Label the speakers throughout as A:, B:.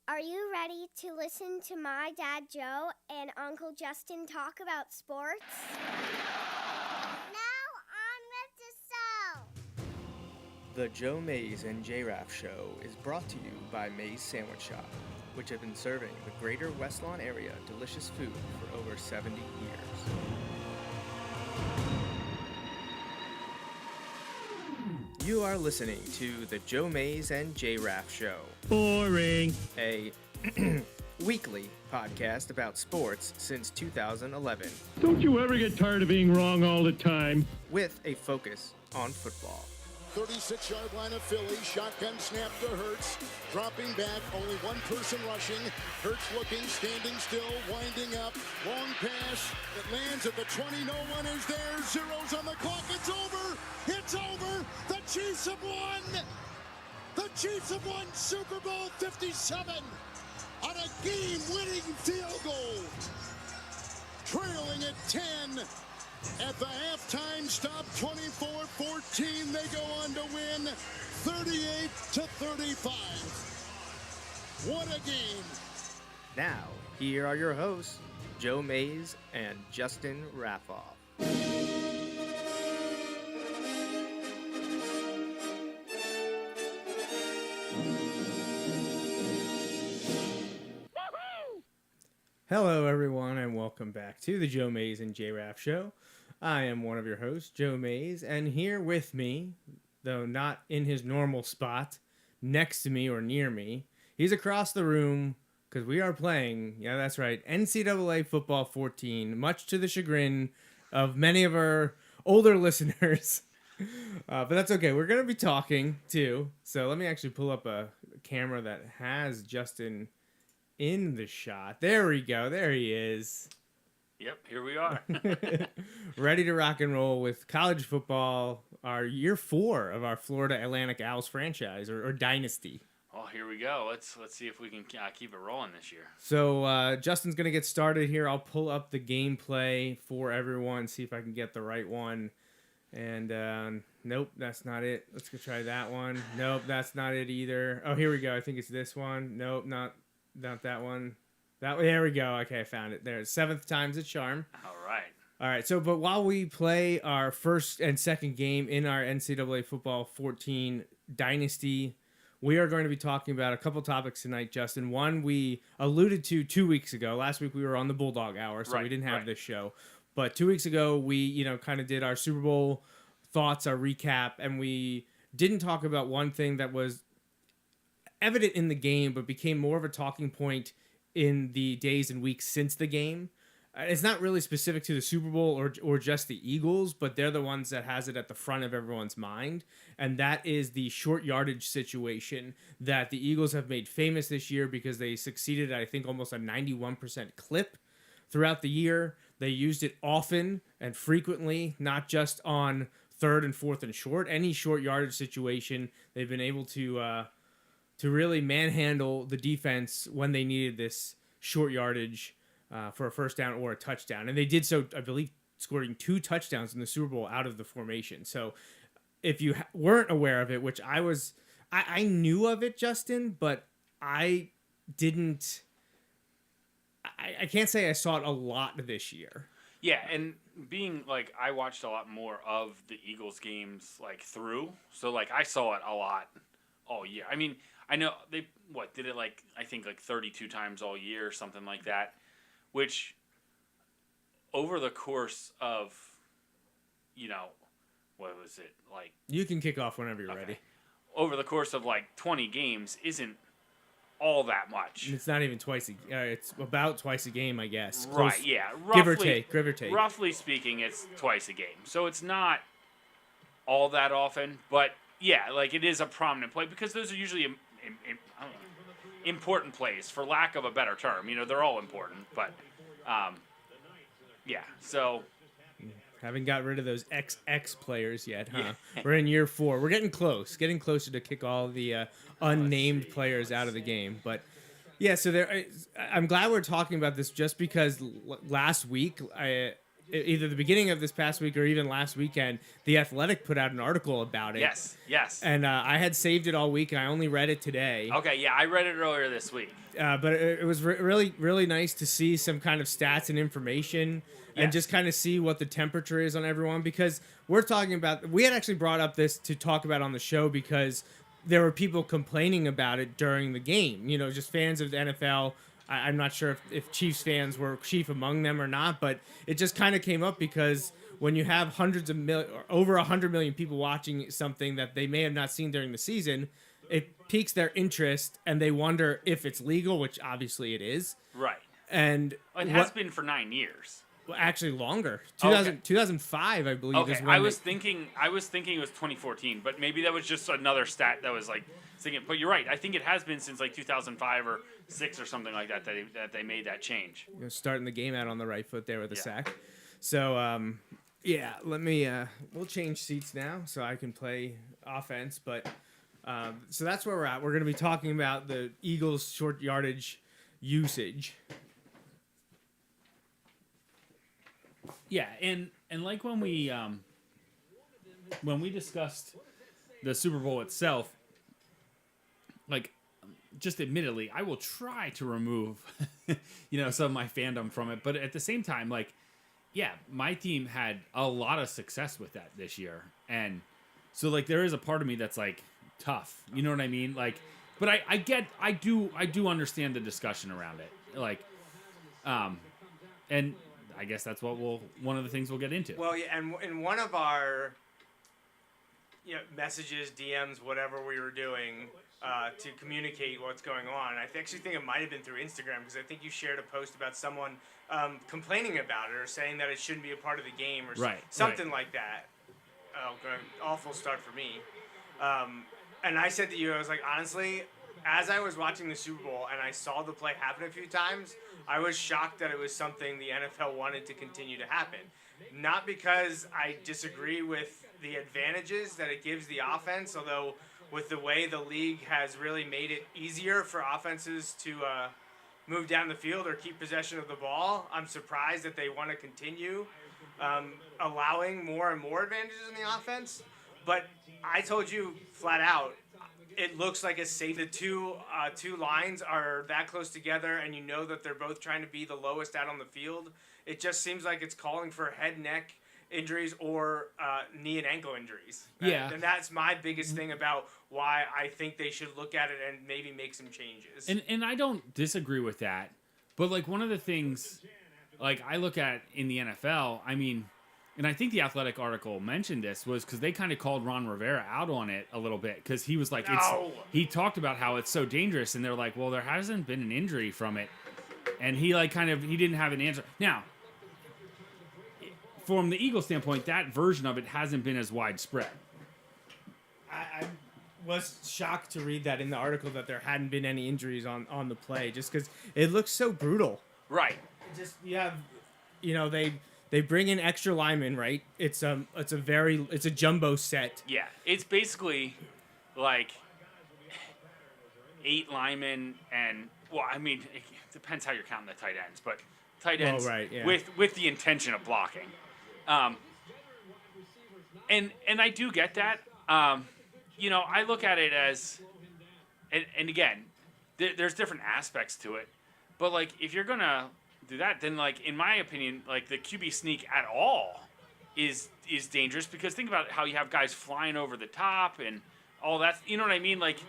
A: Are you ready to listen to my dad Joe and Uncle Justin talk about sports? Now on with the show.
B: The Joe Mays and J-Raff Show is brought to you by Mays Sandwich Shop, which have been serving the greater West Lawn area delicious food for over 70 years. You are listening to the Joe Mays and J-Raff Show.
C: Boring.
B: A weekly podcast about sports since 2011,
C: Don't you ever get tired of being wrong all the time?
B: with a focus on football.
D: 36-yard line of Philly, shotgun snap to Hurts, dropping back, only one person rushing, Hurts looking, standing still, winding up, long pass, it lands at the 20, no one is there, zeros on the clock, it's over, the Chiefs have won, Super Bowl 57 on a game-winning field goal, trailing at 10. At the halftime stop, 24-14, they go on to win 38-35. What a game.
B: Now, here are your hosts, Joe Mays and Justin Raffoff. Hello, everyone, and welcome back to the Joe Mays and J-Raff Show. I am one of your hosts, Joe Mays, and here with me, though not in his normal spot, next to me or near me, he's across the room because we are playing, yeah, that's right, NCAA Football 14, much to the chagrin of many of our older listeners. But that's okay. We're going to be talking, too. So let me actually pull up a camera that has Justin in the shot. There we go. There he is.
E: Yep, here we are.
B: Ready to rock and roll with college football, our year 4 of our Florida Atlantic Owls franchise, or dynasty.
E: Well, here we go. Let's see if we can keep it rolling this year.
B: So Justin's going to get started here. I'll pull up the gameplay for everyone, see if I can get the right one. And nope, that's not it. Let's go try that one. Nope, that's not it either. Oh, here we go. I think it's this one. Nope, not that one. There we go. Okay, I found it. There, 7th time's a charm. All right. So, but while we play our first and second game in our NCAA Football 14 Dynasty, we are going to be talking about a couple topics tonight, Justin. One we alluded to 2 weeks ago. Last week we were on the Bulldog Hour, so we didn't have this show. But 2 weeks ago we, kind of did our Super Bowl thoughts, our recap, and we didn't talk about one thing that was evident in the game, but became more of a talking point in the days and weeks since the game. It's not really specific to the Super Bowl or just the Eagles, but they're the ones that has it at the front of everyone's mind. And that is the short yardage situation that the Eagles have made famous this year because they succeeded at, I think, almost a 91% clip throughout the year. They used it often and frequently, not just on 3rd and 4th and short. Any short yardage situation, they've been able to really manhandle the defense when they needed this short yardage for a first down or a touchdown. And they did so, I believe, scoring 2 touchdowns in the Super Bowl out of the formation. So if you weren't aware of it, which I knew of it, Justin, but I didn't, I can't say I saw it a lot this year.
E: Yeah, and being I watched a lot more of the Eagles games through, so I saw it a lot all year. I mean, I know they did it I think 32 times all year or something like that, which over the course of what was it
B: You can kick off whenever you're ready.
E: Over the course of 20 games isn't all that much.
B: It's not even twice. It's about twice a game, I guess.
E: Right?
B: Close,
E: Yeah.
B: give or take.
E: Roughly speaking, it's twice a game, so it's not all that often. But yeah, it is a prominent play because those are usually important plays, for lack of a better term. They're all important, but yeah. So
B: haven't got rid of those XX players yet, huh? Yeah. We're in year 4. We're getting closer to kick all the unnamed players out of the game. But yeah, so I'm glad we're talking about this just because last week either the beginning of this past week or even last weekend, The Athletic put out an article about it.
E: Yes.
B: And I had saved it all week, and I only read it today.
E: Okay, yeah, I read it earlier this week.
B: But it was really, really nice to see some kind of stats and information and just kind of see what the temperature is on everyone, because we're talking about, we had actually brought up this to talk about on the show because there were people complaining about it during the game, just fans of the NFL. I'm not sure if Chiefs fans were chief among them or not, but it just kind of came up because when you have hundreds of over 100 million people watching something that they may have not seen during the season, it piques their interest and they wonder if it's legal, which obviously it is.
E: Right.
B: And
E: it has been for 9 years.
B: Well, actually longer. 2005, I believe.
E: Okay,
B: is when
E: I was thinking it was 2014, but maybe that was just another stat that was like thinking. But you're right. I think it has been since like 2005 or 6 or something like that that they made that change.
B: Starting the game out on the right foot there with a sack. So let me. We'll change seats now so I can play offense. But so that's where we're at. We're going to be talking about the Eagles' short yardage usage.
F: Yeah, and like when we discussed the Super Bowl itself, like, just admittedly, I will try to remove, some of my fandom from it, but at the same time, like, yeah, my team had a lot of success with that this year, and so like there is a part of me that's like tough, you know what I mean? Like, but I do understand the discussion around it, like, and I guess that's one of the things we'll get into.
B: Well, yeah, and in one of our messages, DMs, whatever we were doing to communicate what's going on, I actually think it might have been through Instagram, because I think you shared a post about someone complaining about it or saying that it shouldn't be a part of the game or something like that. Oh, good. Awful start for me. And I said to you, I was like, honestly, as I was watching the Super Bowl and I saw the play happen a few times, I was shocked that it was something the NFL wanted to continue to happen. Not because I disagree with the advantages that it gives the offense, although with the way the league has really made it easier for offenses to move down the field or keep possession of the ball, I'm surprised that they want to continue allowing more and more advantages in the offense. But I told you flat out, it looks like a safe. The two lines are that close together, and you know that they're both trying to be the lowest out on the field. It just seems like it's calling for head, neck injuries or knee and ankle injuries.
F: Yeah.
B: And that's my biggest thing about why I think they should look at it and maybe make some changes.
F: And I don't disagree with that, but like one of the things, like I look at in the NFL, I mean. And I think the Athletic article mentioned this was because they kind of called Ron Rivera out on it a little bit because he was like, he talked about how it's so dangerous, and they're like, well, there hasn't been an injury from it, and he didn't have an answer. Now, from the Eagles standpoint, that version of it hasn't been as widespread.
B: I was shocked to read that in the article that there hadn't been any injuries on the play, just because it looks so brutal.
E: Right.
B: Just They bring in extra linemen, right? It's a jumbo set.
E: Yeah, it's basically like 8 linemen and it depends how you're counting the tight ends, but tight ends with the intention of blocking. And I do get that. I look at it as, and again, there's different aspects to it, but like if you're gonna do that, then like in my opinion, like the QB sneak at all is dangerous, because think about how you have guys flying over the top and all that, you know what I mean? Like,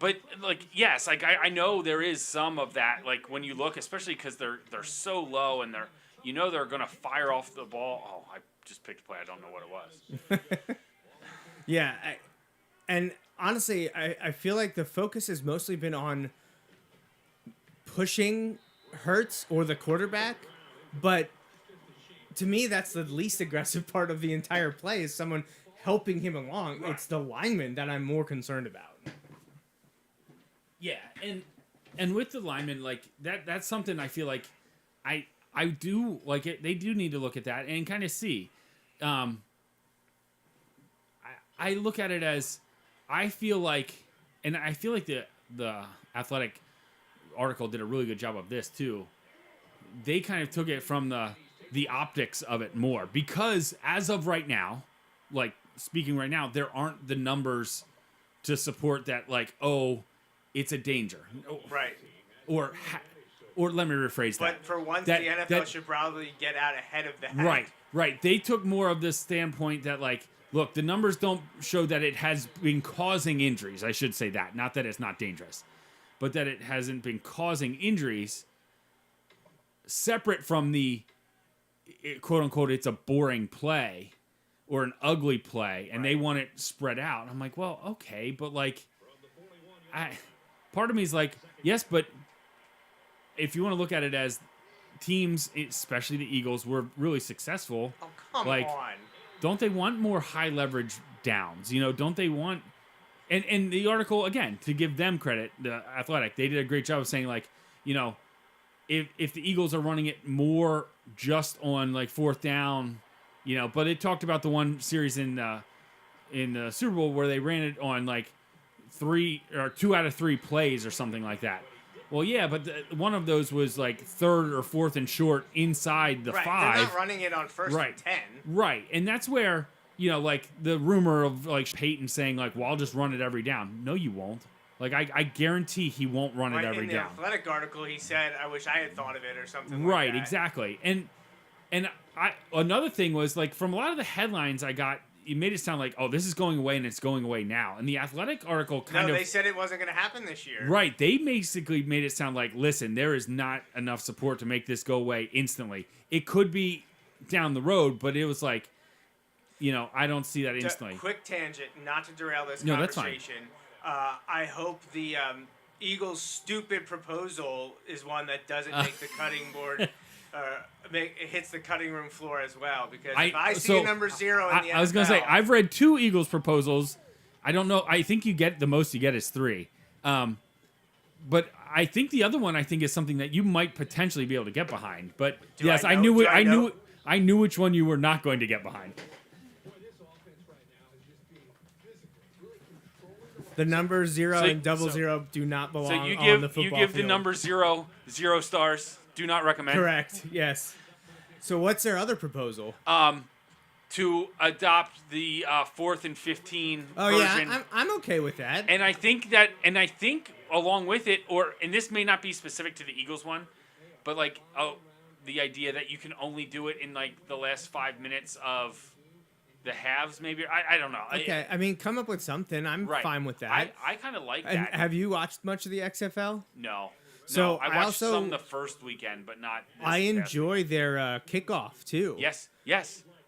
E: but like yes, like I know there is some of that, like when you look, especially because they're so low and they're gonna fire off the ball. Oh, I just picked a play. I don't know what it was.
B: Yeah, and honestly, I feel like the focus has mostly been on pushing Hurts or the quarterback, but to me that's the least aggressive part of the entire play, is someone helping him along. Right. It's the lineman that I'm more concerned about.
F: Yeah, and with the lineman, like that's something I feel like I do like it. They do need to look at that and kind of see. I look at it as, I feel like the Athletic article did a really good job of this too. They kind of took it from the the optics of it more, because as of right now, like speaking right now, there aren't the numbers to support that, like, oh, it's a danger.
G: Right.
F: Or let me rephrase that.
G: But for once, the NFL should probably get out ahead of that.
F: Right. They took more of this standpoint that, like, look, the numbers don't show that it has been causing injuries. I should say that. Not that it's not dangerous, but that it hasn't been causing injuries separate from the, quote unquote, it's a boring play or an ugly play, and they want it spread out. I'm like, well, okay, but, like, part of me is like, yes, but if you want to look at it as teams, especially the Eagles, were really successful.
G: Oh, come
F: like,
G: on.
F: Don't they want more high leverage downs? You know, don't they want... And the article, again, to give them credit, the Athletic, they did a great job of saying, like, you know, if the Eagles are running it more just on, like, fourth down, you know, but it talked about the one series in the Super Bowl where they ran it on, like, 2 out of 3 plays or something like that. Well, yeah, but one of those was like 3rd or 4th and short inside the 5.
G: They're not running it on 1st and 10.
F: Right, and that's where, you know, like the rumor of like Peyton saying like, well, I'll just run it every down. No, you won't. Like, I guarantee he won't run it every down.
G: In the Athletic article, he said, I wish I had thought of it or something
F: like
G: that.
F: Right, exactly. And another thing was, like, from a lot of the headlines I got, it made it sound like, oh, this is going away and it's going away now. And the Athletic article kind of...
G: No, they said it wasn't going to happen this year.
F: Right. They basically made it sound like, listen, there is not enough support to make this go away instantly. It could be down the road, but it was like, you know, I don't see that instantly.
G: Quick tangent, not to derail this
F: conversation.
G: That's fine. I hope the Eagles' stupid proposal is one that doesn't make the cutting board... it hits the cutting room floor as well, because if I see a number 0 in the NFL...
F: I was going to say, I've read 2 Eagles proposals. I don't know. I think the most you get is 3. But I think the other one, is something that you might potentially be able to get behind. But yes, I knew which one you were not going to get behind.
B: The number 0 and 00 do not belong on the football field.
E: You give the number 0 stars. Do not recommend.
B: Correct. Yes. So what's their other proposal?
E: To adopt the 4th and 15 version.
B: Yeah, I'm okay with that.
E: And I think along with it, and this may not be specific to the Eagles one, but like the idea that you can only do it in like the last 5 minutes of the halves, maybe. I don't know.
B: Okay, I mean, come up with something. I'm fine with that.
E: I kind of like
B: and
E: that.
B: Have you watched much of the XFL?
E: No.
B: So
E: I watched some the first weekend, but not this
B: I enjoy their kickoff, too.
E: Yes.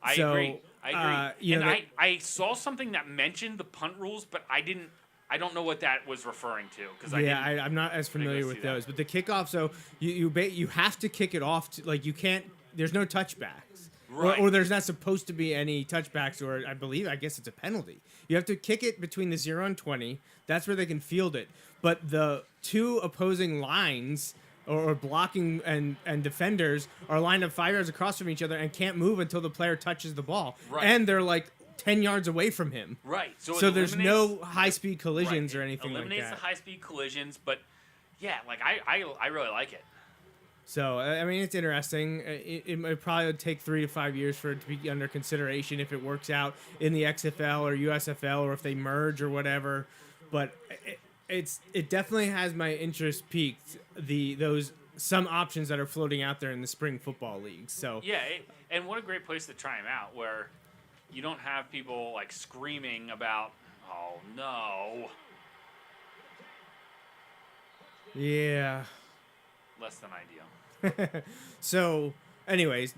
E: I agree. I saw something that mentioned the punt rules, but I don't know what that was referring to.
B: I'm not as familiar with those. But the kickoff, so you have to kick it off. Like, you can't, there's no touchbacks.
E: Right.
B: Or there's not supposed to be any touchbacks, or I guess it's a penalty. You have to kick it between the 0 and 20. That's where they can field it. But the 2 opposing lines or blocking and defenders are lined up 5 yards across from each other and can't move until the player touches the ball. Right. And they're like 10 yards away from him.
E: Right.
B: So there's no high-speed collisions or anything like that.
E: Eliminates the high-speed collisions, but yeah, like I really like it.
B: So, I mean, it's interesting. It might probably take 3 to 5 years for it to be under consideration if it works out in the XFL or USFL or if they merge or whatever. But it definitely has my interest piqued, some options that are floating out there in the spring football leagues. So
E: yeah, and what a great place to try them out, where you don't have people like screaming about, oh no.
B: Yeah.
E: Less than ideal.
B: So, anyways,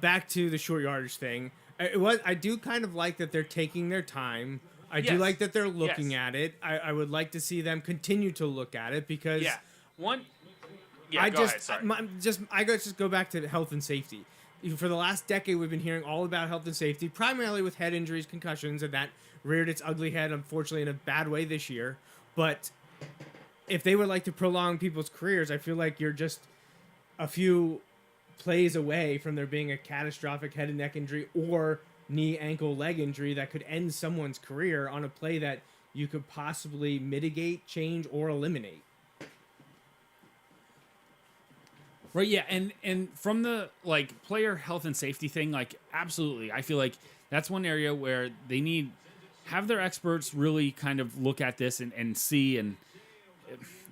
B: back to the short yardage thing. I do kind of like that they're taking their time. I do like that they're looking at it. I would like to see them continue to look at it because I just go back to health and safety. For the last decade, we've been hearing all about health and safety, primarily with head injuries, concussions, and that reared its ugly head, unfortunately, in a bad way this year. But if they would like to prolong people's careers, I feel like you're just a few plays away from there being a catastrophic head and neck injury or knee, ankle, leg injury that could end someone's career on a play that you could possibly mitigate, change, or eliminate.
F: Right, yeah, and from the like player health and safety thing, like absolutely, I feel like that's one area where they have their experts really kind of look at this and see and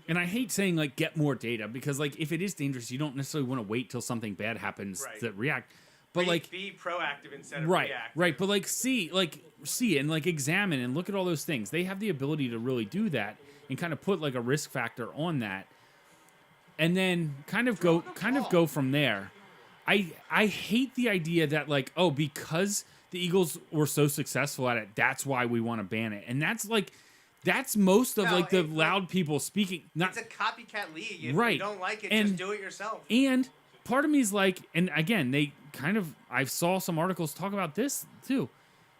F: I hate saying like get more data because like if it is dangerous, you don't necessarily want to wait till something bad happens to react. But like
G: be proactive instead of
F: right,
G: reactive.
F: right. But like see and like examine and look at all those things. They have the ability to really do that and kind of put like a risk factor on that, and then kind of go from there. I hate the idea that like because the Eagles were so successful at it, that's why we want to ban it, and that's most of the loud people speaking.
G: It's a copycat league. If
F: right.
G: you don't like it,
F: and,
G: just do it yourself.
F: And part of me is like, and again, they kind of, I saw some articles talk about this too.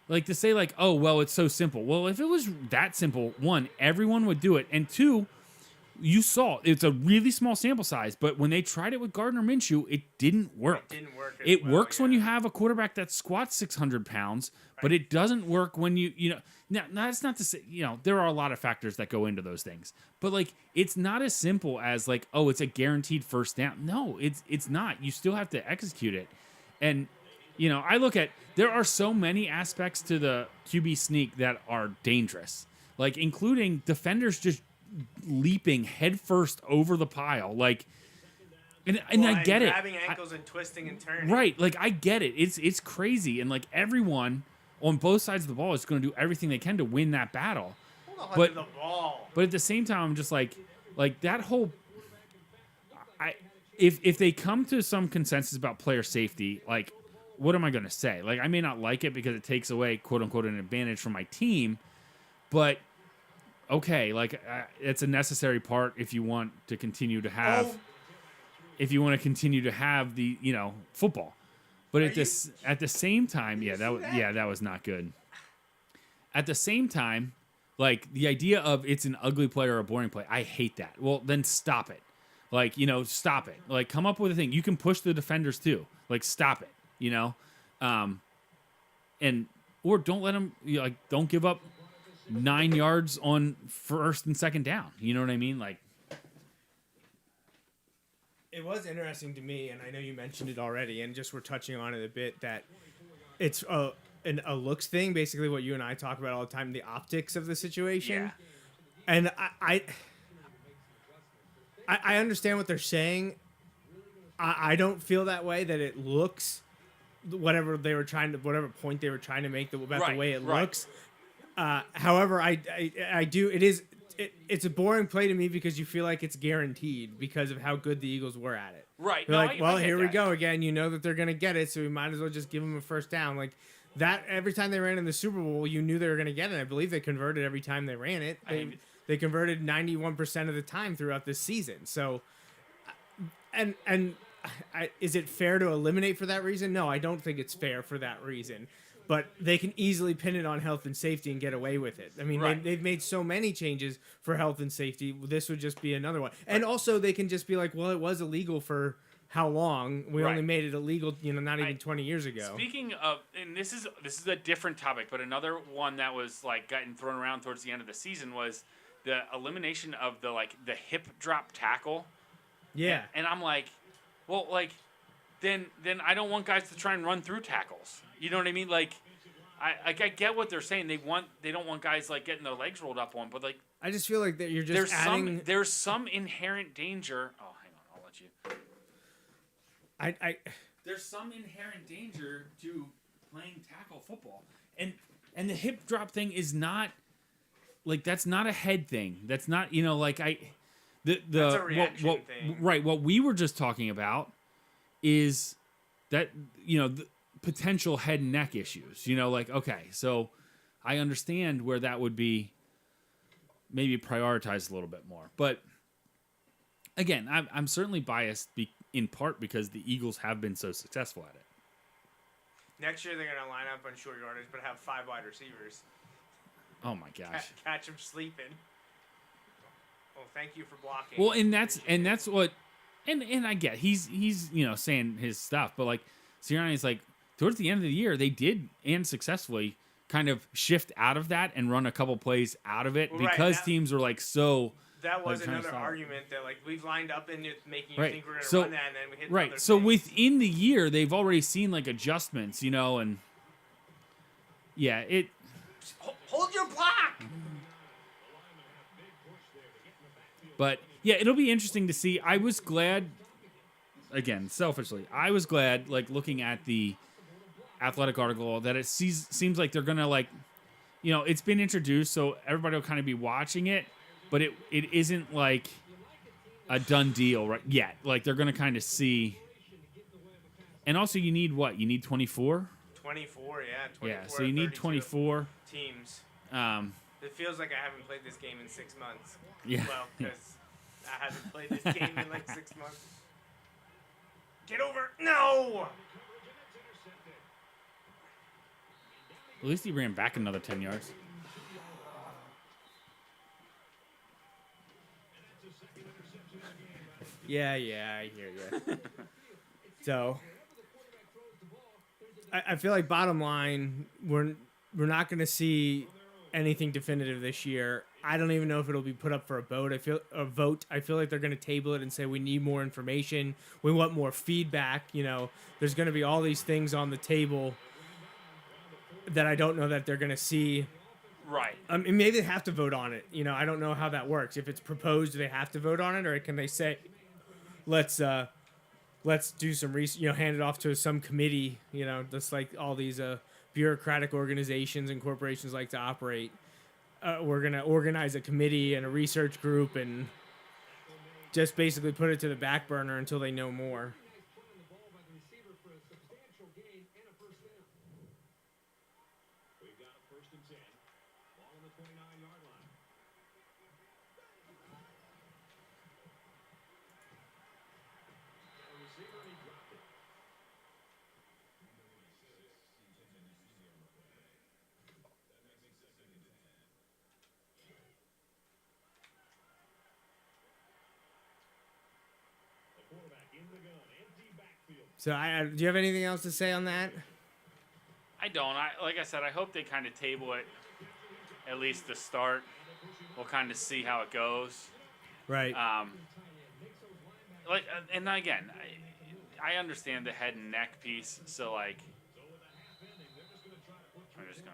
F: Like to say like, oh, well, it's so simple. Well, if it was that simple, one, everyone would do it. And two, you saw it's a really small sample size, but when they tried it with Gardner Minshew, it didn't work. It works when you have a quarterback that squats 600 pounds, but it doesn't work when now that's not to say, there are a lot of factors that go into those things, but like, it's not as simple as like, oh, it's a guaranteed first down. No, it's not. You still have to execute it. And, I look at, there are so many aspects to the QB sneak that are dangerous, like including defenders just leaping headfirst over the pile, like, and I get it.
G: Grabbing ankles and twisting and turning.
F: Right, like I get it. It's crazy, and like everyone on both sides of the ball is going to do everything they can to win that battle.
G: Hold on to the ball.
F: But at the same time, I'm just like that whole. If they come to some consensus about player safety, like, what am I going to say? Like, I may not like it because it takes away, quote unquote, an advantage from my team, but. Okay, like it's a necessary part if you want to continue to have, the football, but at the same time, that was not good. At the same time, like the idea of it's an ugly play or a boring play, I hate that. Well, then stop it. Like stop it. Like come up with a thing. You can push the defenders too. Like stop it. And or don't let them. Don't give up 9 yards on first and second down. You know what I mean? Like,
B: it was interesting to me, and I know you mentioned it already, and just we're touching on it a bit, that it's a looks thing, basically what you and I talk about all the time, the optics of the situation.
G: Yeah.
B: And I understand what they're saying. I don't feel that way, that it looks whatever point they were trying to make about the way it looks. However, I do. It's a boring play to me because you feel like it's guaranteed because of how good the Eagles were at it.
E: Right.
B: They're here we go again. You know that they're gonna get it, so we might as well just give them a first down. Like that, every time they ran in the Super Bowl, you knew they were gonna get it. I believe they converted every time they ran it. They converted 91% of the time throughout this season. So, is it fair to eliminate for that reason? No, I don't think it's fair for that reason. But they can easily pin it on health and safety and get away with it. I mean, they've made so many changes for health and safety. This would just be another one. And also, they can just be like, well, it was illegal for how long? We only made it illegal, not even 20 years ago.
E: Speaking of, and this is a different topic, but another one that was like getting thrown around towards the end of the season was the elimination of the hip drop tackle.
B: Yeah.
E: And I'm like, well, like, then I don't want guys to try and run through tackles. You know what I mean? Like, I get what they're saying. They don't want guys like getting their legs rolled up on, but like,
B: I just feel like that you're just adding.
E: There's some inherent danger. Oh, hang on, I'll let you.
F: There's some inherent danger to playing tackle football, and the hip drop thing is not like that's not a head thing. That's not that's
G: a reaction thing.
F: Right. What we were just talking about is that the potential head and neck issues. Okay, so I understand where that would be maybe prioritized a little bit more, but again, I'm certainly biased in part because the Eagles have been so successful at it.
G: Next year they're gonna line up on short yardage, but have 5 wide receivers.
F: Oh my gosh!
G: Catch them sleeping. Well, thank you for blocking.
F: Well, and that's what, and I get he's saying his stuff, but like Sirianni's like towards the end of the year they did and successfully kind of shift out of that and run a couple plays out of it because teams were like so
G: that was
F: trying to
G: another
F: stop it.
G: argument that like we've lined up into making you
F: Right.
G: think we're gonna
F: So-
G: run that, and then we hit
F: Right.
G: other
F: So
G: things.
F: within the year, they've already seen like adjustments, and yeah,
G: Hold your block.
F: But yeah, it'll be interesting to see. I was glad, again, selfishly, I was glad, like looking at the Athletic article, that it seems like they're gonna like, it's been introduced, so everybody will kind of be watching it, but it isn't like a done deal right yet. Like they're gonna kind of see. And also, you need what? You need 24.
G: 24, yeah. 24
F: Yeah, so you need
G: 32
F: 24.
G: teams.
F: Um,
G: It feels like I haven't played this game in 6 months.
F: Yeah.
G: Well, because I haven't played this game in like 6 months. Get over! No!
F: At least he ran back another 10 yards.
B: Yeah, I hear you. So, I feel like bottom line, we're not going to see anything definitive this year. I don't even know if it'll be put up for a vote. I feel like they're going to table it and say we need more information. We want more feedback. There's going to be all these things on the table that I don't know that they're going to see.
E: Right.
B: I mean, maybe they have to vote on it. I don't know how that works. If it's proposed, do they have to vote on it, or can they say, let's do some research, hand it off to some committee, just like all these bureaucratic organizations and corporations like to operate. We're going to organize a committee and a research group and just basically put it to the back burner until they know more. So, do you have anything else to say on that?
E: I don't. Like I said, I hope they kind of table it, at least to start. We'll kind of see how it goes.
B: Right.
E: And again, I understand the head and neck piece. So like, I'm just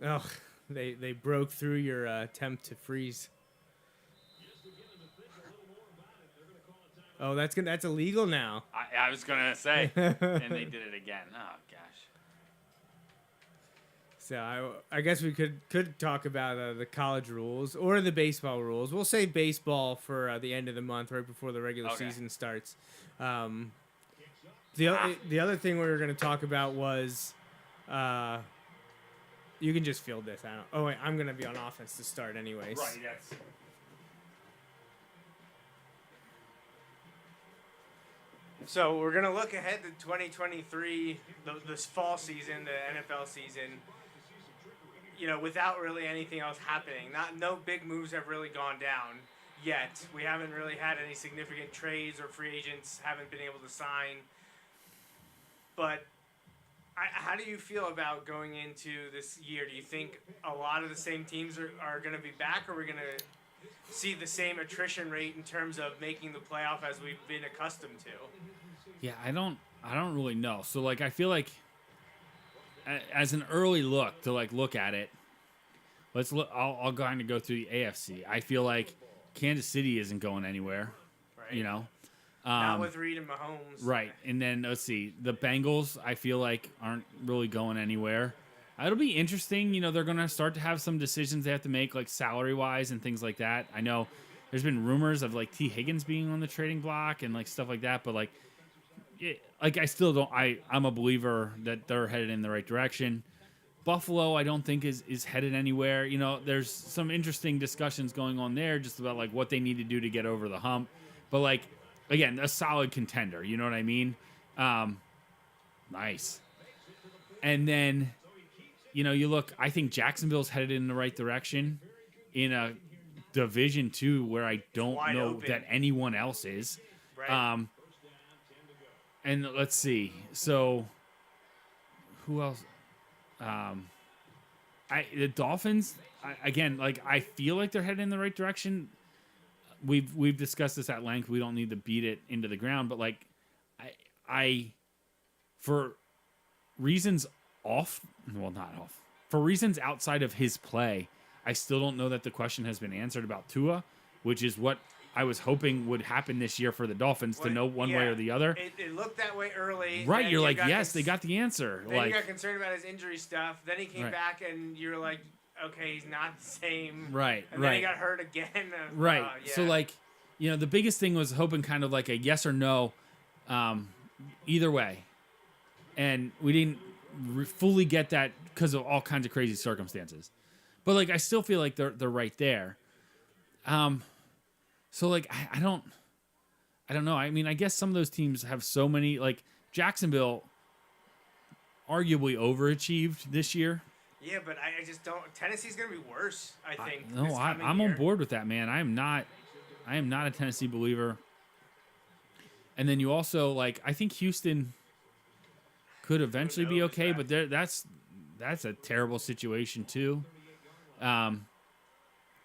E: gonna.
B: Oh, they broke through your attempt to freeze. Oh, that's illegal now.
E: I was gonna say, and they did it again. Oh gosh.
B: So I guess we could talk about the college rules or the baseball rules. We'll save baseball for the end of the month, right before the regular season starts. The other thing we were going to talk about was, you can just field this. Oh wait, I'm going to be on offense to start anyways.
E: Right. That's.
G: So we're going to look ahead to 2023, this fall season, the NFL season, without really anything else happening. No big moves have really gone down yet. We haven't really had any significant trades, or free agents haven't been able to sign. But how do you feel about going into this year? Do you think a lot of the same teams are going to be back, or are we going to see the same attrition rate in terms of making the playoff as we've been accustomed to?
F: Yeah, I don't really know. So like, I feel like as an early look to like look at it, let's look. I'll kind of go through the AFC. I feel like Kansas City isn't going anywhere.
G: Right. Not with Reed and Mahomes.
F: Right, and then let's see, the Bengals I feel like aren't really going anywhere. It'll be interesting. They're gonna start to have some decisions they have to make, like salary wise and things like that. I know there's been rumors of like T. Higgins being on the trading block and like stuff like that, but like. I still don't. I'm a believer that they're headed in the right direction. Buffalo, I don't think is headed anywhere. There's some interesting discussions going on there, just about like what they need to do to get over the hump. But like, again, a solid contender. You know what I mean? Nice. And then, you look. I think Jacksonville's headed in the right direction in a Division II where I don't know
G: open.
F: that anyone else is.
G: Right.
F: And let's see. So, who else? the Dolphins, again, like I feel like they're heading in the right direction. We've discussed this at length. We don't need to beat it into the ground, but like I for reasons for reasons outside of his play, I still don't know that the question has been answered about Tua, which is what I was hoping would happen this year for the Dolphins to know one way or the other.
G: It looked that way early.
F: Right, you're like, yes, they got the answer.
G: Then
F: like,
G: you got concerned about his injury stuff. Then he came back, and you're like, okay, he's not the same.
F: Right,
G: and then he got hurt again.
F: Right. So, like, the biggest thing was hoping kind of like a yes or no either way. And we didn't fully get that because of all kinds of crazy circumstances. But, like, I still feel like they're right there. So, like, I don't know. I mean, I guess some of those teams have so many, like, Jacksonville arguably overachieved this year.
G: Yeah, but I just don't. Tennessee's going to be worse, I think.
F: I'm on board with that, man. I am not a Tennessee believer. And then you also, like, I think Houston could eventually be okay, but that's a terrible situation too. And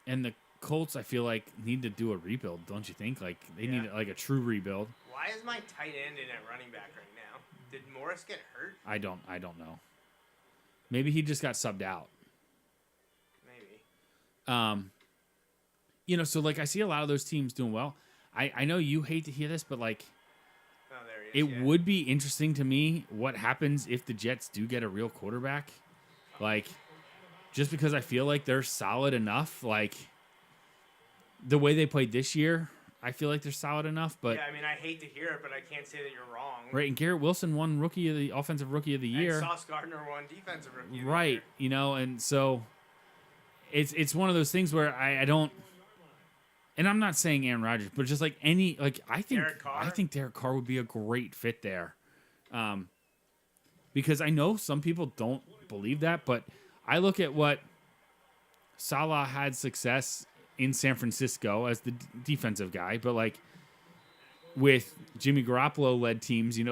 F: the Colts, I feel like, need to do a rebuild, don't you think? Like, they need like a true rebuild.
G: Why is my tight end in at running back right now? Did Morris get hurt?
F: I don't know. Maybe he just got subbed out.
G: Maybe.
F: So like I see a lot of those teams doing well. I know you hate to hear this, but like, it would be interesting to me what happens if the Jets do get a real quarterback. Like, just because I feel like they're solid enough, like the way they played this year, I feel like they're solid enough. But
G: yeah, I mean, I hate to hear it, but I can't say that you're wrong.
F: Right, and Garrett Wilson won offensive rookie of the year.
G: And Sauce Gardner won defensive rookie of the
F: right,
G: year.
F: And so it's one of those things where I don't. And I'm not saying Aaron Rodgers, but just like I think Derek Carr would be a great fit there, because I know some people don't believe that, but I look at what Salah had success in San Francisco as the defensive guy, but like with Jimmy Garoppolo led teams, he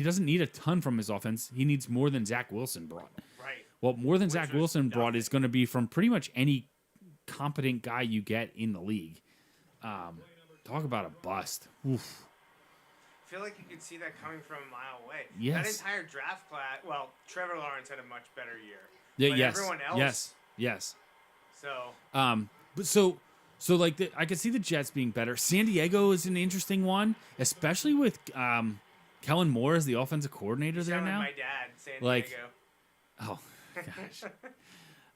F: doesn't need a ton from his offense. He needs more than Zach Wilson brought.
G: Right.
F: Well, more than Zach Wilson brought is going to be from pretty much any competent guy you get in the league. Talk about a bust. Oof.
G: I feel like you could see that coming from a mile away.
F: Yes.
G: That entire draft class. Well, Trevor Lawrence had a much better year.
F: Yeah.
G: But
F: Yes.
G: Everyone else.
F: Yes.
G: So.
F: But so like I could see the Jets being better. San Diego is an interesting one, especially with Kellen Moore as the offensive coordinator there now.
G: My dad, San
F: Like,
G: Diego.
F: Oh gosh.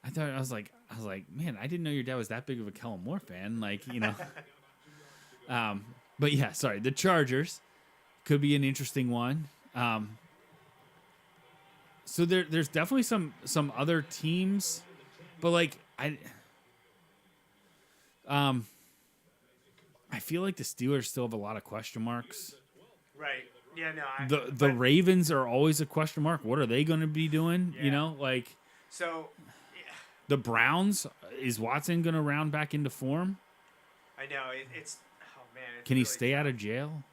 F: I was like, man, I didn't know your dad was that big of a Kellen Moore fan. Like, but yeah, sorry. The Chargers could be an interesting one. So there's definitely some other teams, but like I feel like the Steelers still have a lot of question marks.
G: Right. Yeah. No.
F: The Ravens are always a question mark. What are they going to be doing?
G: Yeah.
F: So. The Browns, is Watson going to round back into form?
G: I know it's. Oh man.
F: Can he stay out of jail?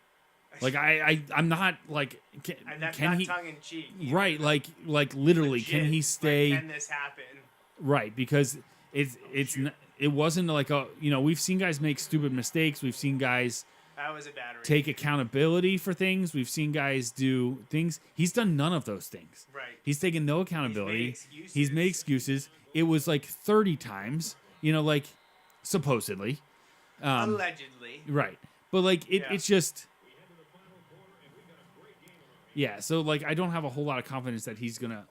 F: Like I'm not like. Can he?
G: Tongue in cheek.
F: Right, like literally,
G: legit,
F: can he stay?
G: Can this happen?
F: Right, because it wasn't like we've seen guys make stupid mistakes. We've seen guys.
G: That was a bad race.
F: Take accountability for things. We've seen guys do things. He's done none of those things.
G: Right.
F: He's taken no accountability.
G: He's made
F: excuses. It was like 30 times, supposedly.
G: Allegedly.
F: Right. But it's just. Yeah. So I don't have a whole lot of confidence that he's going to.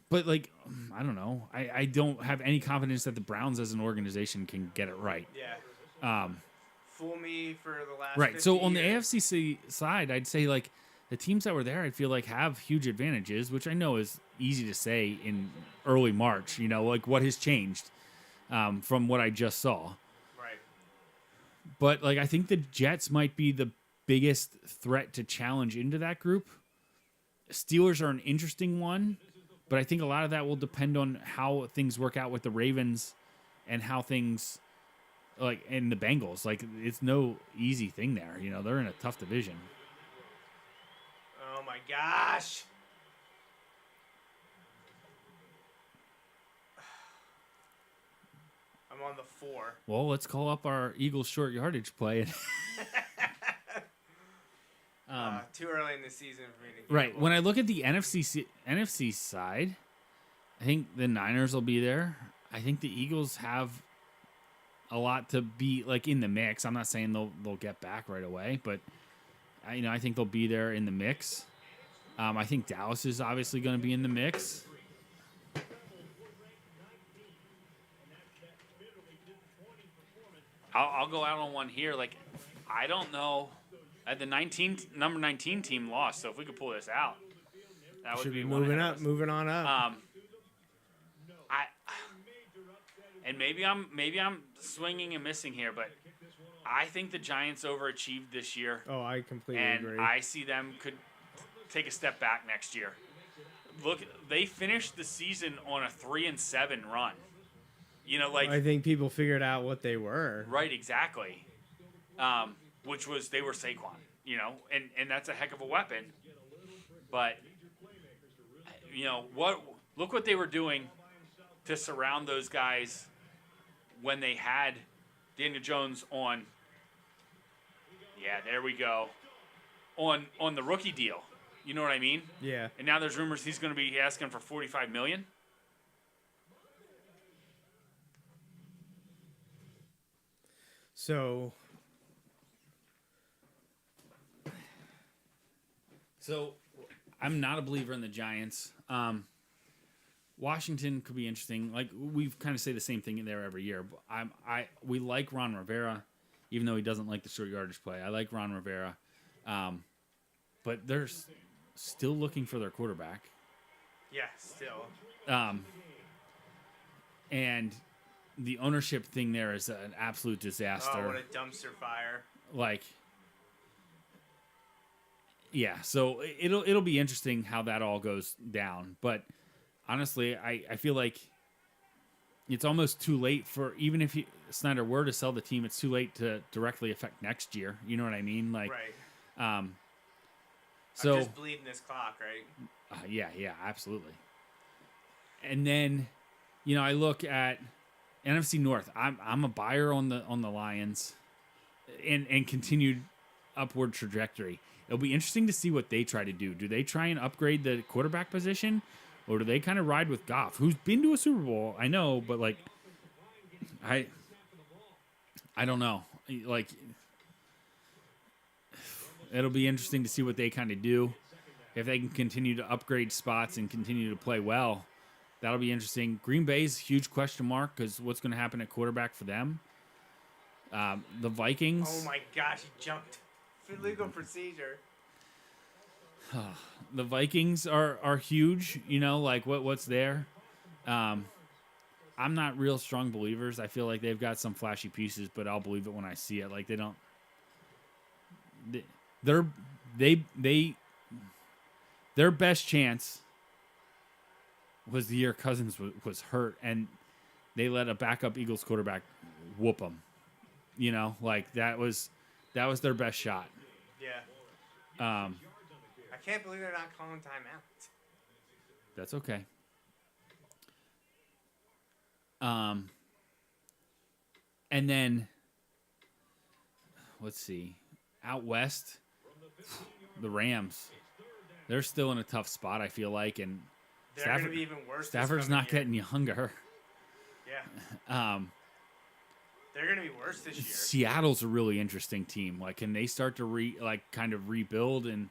F: But I don't know. I don't have any confidence that the Browns as an organization can get it right.
G: Yeah. Fool me for the last.
F: Right. So on
G: years.
F: the AFC side, I'd say the teams that were there, I feel like have huge advantages, which I know is easy to say in early March. What has changed from what I just saw.
G: Right.
F: But I think the Jets might be the biggest threat to challenge into that group. Steelers are an interesting one, but I think a lot of that will depend on how things work out with the Ravens and how things. And the Bengals, it's no easy thing there. They're in a tough division.
G: Oh my gosh. I'm on the 4.
F: Well, let's call up our Eagles short yardage play.
G: Too early in the season for me to get
F: Right. When I look at the NFC side, I think the Niners will be there. I think the Eagles have a lot to be like in the mix. I'm not saying they'll get back right away, but I think they'll be there in the mix. I think Dallas is obviously going to be in the mix.
E: I'll go out on one here. Like, I don't know. The number 19 team lost, so if we could pull this out, that would
B: Should
E: be
B: be
E: one
B: moving
E: ahead of
B: up,
E: us.
B: moving on up.
E: And maybe I'm swinging and missing here, but I think the Giants overachieved this year,
B: Oh, I completely
E: and
B: agree.
E: I see them could take a step back next year. Look, they finished the season on a 3-7 run.
B: I think people figured out what they were.
E: Right, exactly. Which was they were Saquon, and that's a heck of a weapon. But look what they were doing to surround those guys when they had Daniel Jones on. Yeah, there we go. On the rookie deal. You know what I mean?
B: Yeah.
E: And now there's rumors he's going to be asking for $45 million.
B: So
F: I'm not a believer in the Giants. Washington could be interesting. Like we've kind of say the same thing there every year. But we like Ron Rivera, even though he doesn't like the short yardage play. I like Ron Rivera, but they're still looking for their quarterback.
G: Yeah, still.
F: And the ownership thing there is an absolute disaster.
G: Oh, what a dumpster fire.
F: Like, yeah, so it'll be interesting how that all goes down. But honestly, I feel like it's almost too late for, even if Snyder were to sell the team, it's too late to directly affect next year. You know what I mean? Like,
G: Right.
F: So
G: I'm just bleeding this clock, right?
F: yeah, absolutely. And then, I look at NFC North. I'm a buyer on the Lions, and continued upward trajectory. It'll be interesting to see what they try to do. Do they try and upgrade the quarterback position, or do they kind of ride with Goff, who's been to a Super Bowl? I know, but like, I don't know. Like, it'll be interesting to see what they kind of do. If they can continue to upgrade spots and continue to play well, that'll be interesting. Green Bay's a huge question mark because what's going to happen at quarterback for them? The Vikings.
G: Oh my gosh, he jumped. For legal procedure.
F: The Vikings are huge. Like what's there. I'm not real strong believers. I feel like they've got some flashy pieces, but I'll believe it when I see it. Like they don't. Their best chance was the year Cousins was hurt, and they let a backup Eagles quarterback whoop them. Like that was their best shot.
G: Yeah.
F: I
G: can't believe they're not calling timeouts.
F: That's okay. And then let's see, out west, the Rams. They're still in a tough spot, I feel like, and
G: They're going to be even worse.
F: Stafford's not getting younger.
G: Yeah. They're going to be worse this year.
F: Seattle's a really interesting team. Like, can they start to kind of rebuild? And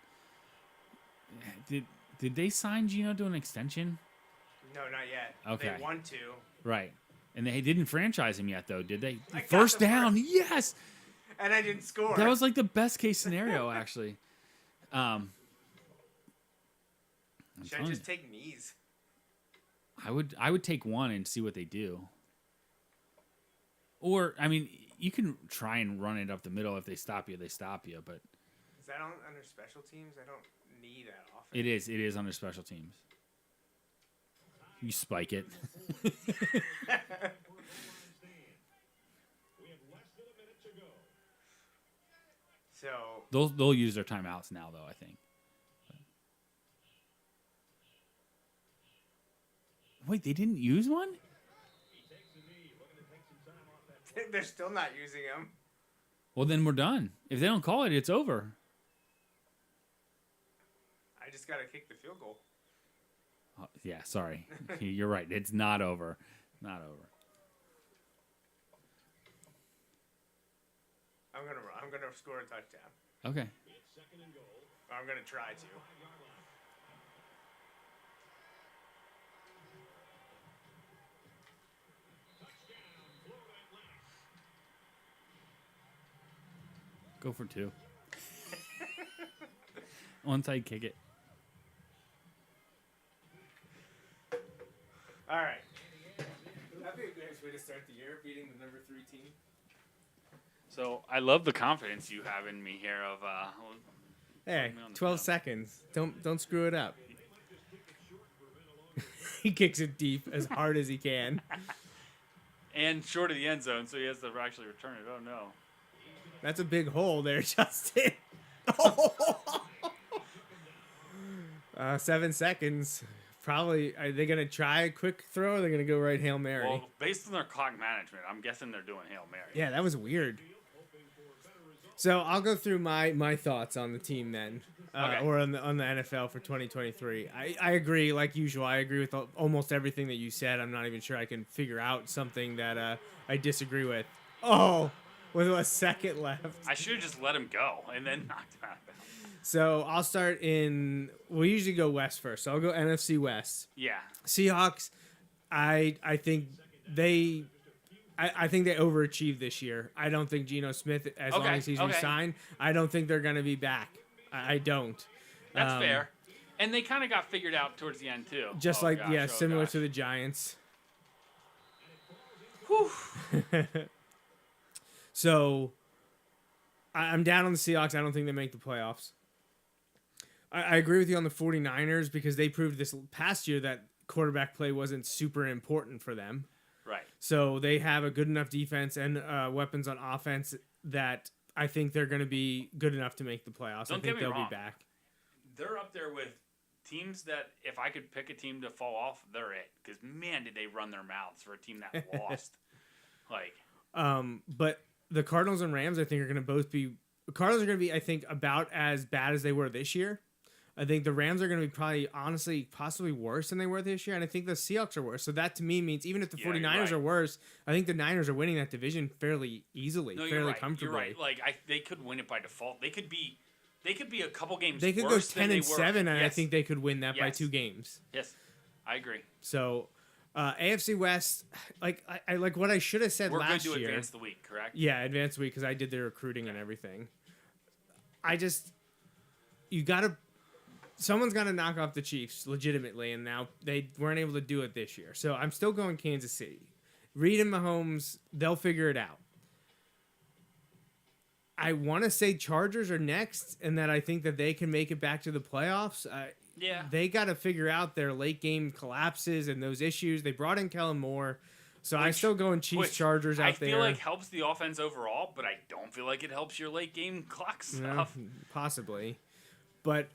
F: did they sign Gino to an extension?
G: No, not yet.
F: Okay.
G: They want to.
F: Right. And they didn't franchise him yet, though, did they? First down, yes.
G: And I didn't score.
F: That was like the best case scenario, actually.
G: Should I just take knees?
F: I would take one and see what they do. Or, I mean, you can try and run it up the middle. If they stop you, they stop you. But
G: is that under special teams? I don't need that often.
F: It is under special teams. You spike it.
G: So
F: they'll use their timeouts now, though, I think. Wait, they didn't use one?
G: They're still not using him.
F: Well, then we're done. If they don't call it, it's over.
G: I just got to kick the field goal.
F: Oh, yeah, sorry. You're right. It's not over. Not over.
G: I'm gonna score a touchdown.
F: Okay.
G: I'm gonna try to.
F: Go for 2. Onside kick it.
G: All right.
B: That'd be a nice way to start the year, beating the number 3 team.
E: So I love the confidence you have in me here. Of
B: Hey,
E: me on the
B: 12
E: field.
B: seconds. Don't screw it up. He kicks it deep as hard as he can.
E: And short of the end zone, so he has to actually return it. Oh no!
B: That's a big hole there, Justin. 7 seconds. Probably. Are they gonna try a quick throw? Or are they gonna go right Hail Mary?
E: Well, based on their clock management, I'm guessing they're doing Hail Mary.
B: Yeah, that was weird. So I'll go through my thoughts on the team then,
E: Okay.
B: or on the NFL for 2023. I agree, like usual. I agree with almost everything that you said. I'm not even sure I can figure out something that I disagree with. Oh, with a second left.
E: I should have just let him go and then knocked him out.
B: So I'll start in. We usually go West first, so I'll go NFC West.
E: Yeah.
B: Seahawks. I think they. I think they overachieved this year. I don't think Geno Smith, as long as he's re-signed, I don't think they're going to be back. I don't.
E: That's fair. And they kind of got figured out towards the end, too.
B: Just similar to the Giants.
E: Whew.
B: So, I'm down on the Seahawks. I don't think they make the playoffs. I agree with you on the 49ers because they proved this past year that quarterback play wasn't super important for them.
E: Right.
B: So they have a good enough defense and weapons on offense that I think they're going to be good enough to make the playoffs.
E: Don't
B: I think
E: get me
B: they'll
E: wrong.
B: be back.
E: They're up there with teams that if I could pick a team to fall off, they're it. Because, man, did they run their mouths for a team that lost.
B: But the Cardinals and Rams, I think, are going to both be... Cardinals are going to be, I think, about as bad as they were this year. I think the Rams are going to be probably, honestly, possibly worse than they were this year. And I think the Seahawks are worse. So that, to me, means even if the 49ers are worse, I think the Niners are winning that division fairly easily, fairly comfortably.
E: You're right. They could win it by default. They could be a couple games
B: They could go
E: worse
B: 10
E: than
B: and
E: they were.
B: 7, and I
E: Yes.
B: think they could win that by
E: Yes.
B: 2 games.
E: Yes, I agree.
B: So, AFC West, I like what I should have said
E: We're good
B: last
E: to
B: year.
E: advance the week, correct?
B: Yeah, advanced week because I did the recruiting and everything. Someone's got to knock off the Chiefs legitimately, and now they weren't able to do it this year. So I'm still going Kansas City. Reed and Mahomes, they'll figure it out. I want to say Chargers are next, and that I think that they can make it back to the playoffs.
E: Yeah.
B: They got to figure out their late game collapses and those issues. They brought in Kellen Moore. So I'm still going Chiefs Chargers out there.
E: I feel like helps the offense overall, but I don't feel like it helps your late game clock stuff.
B: Possibly. But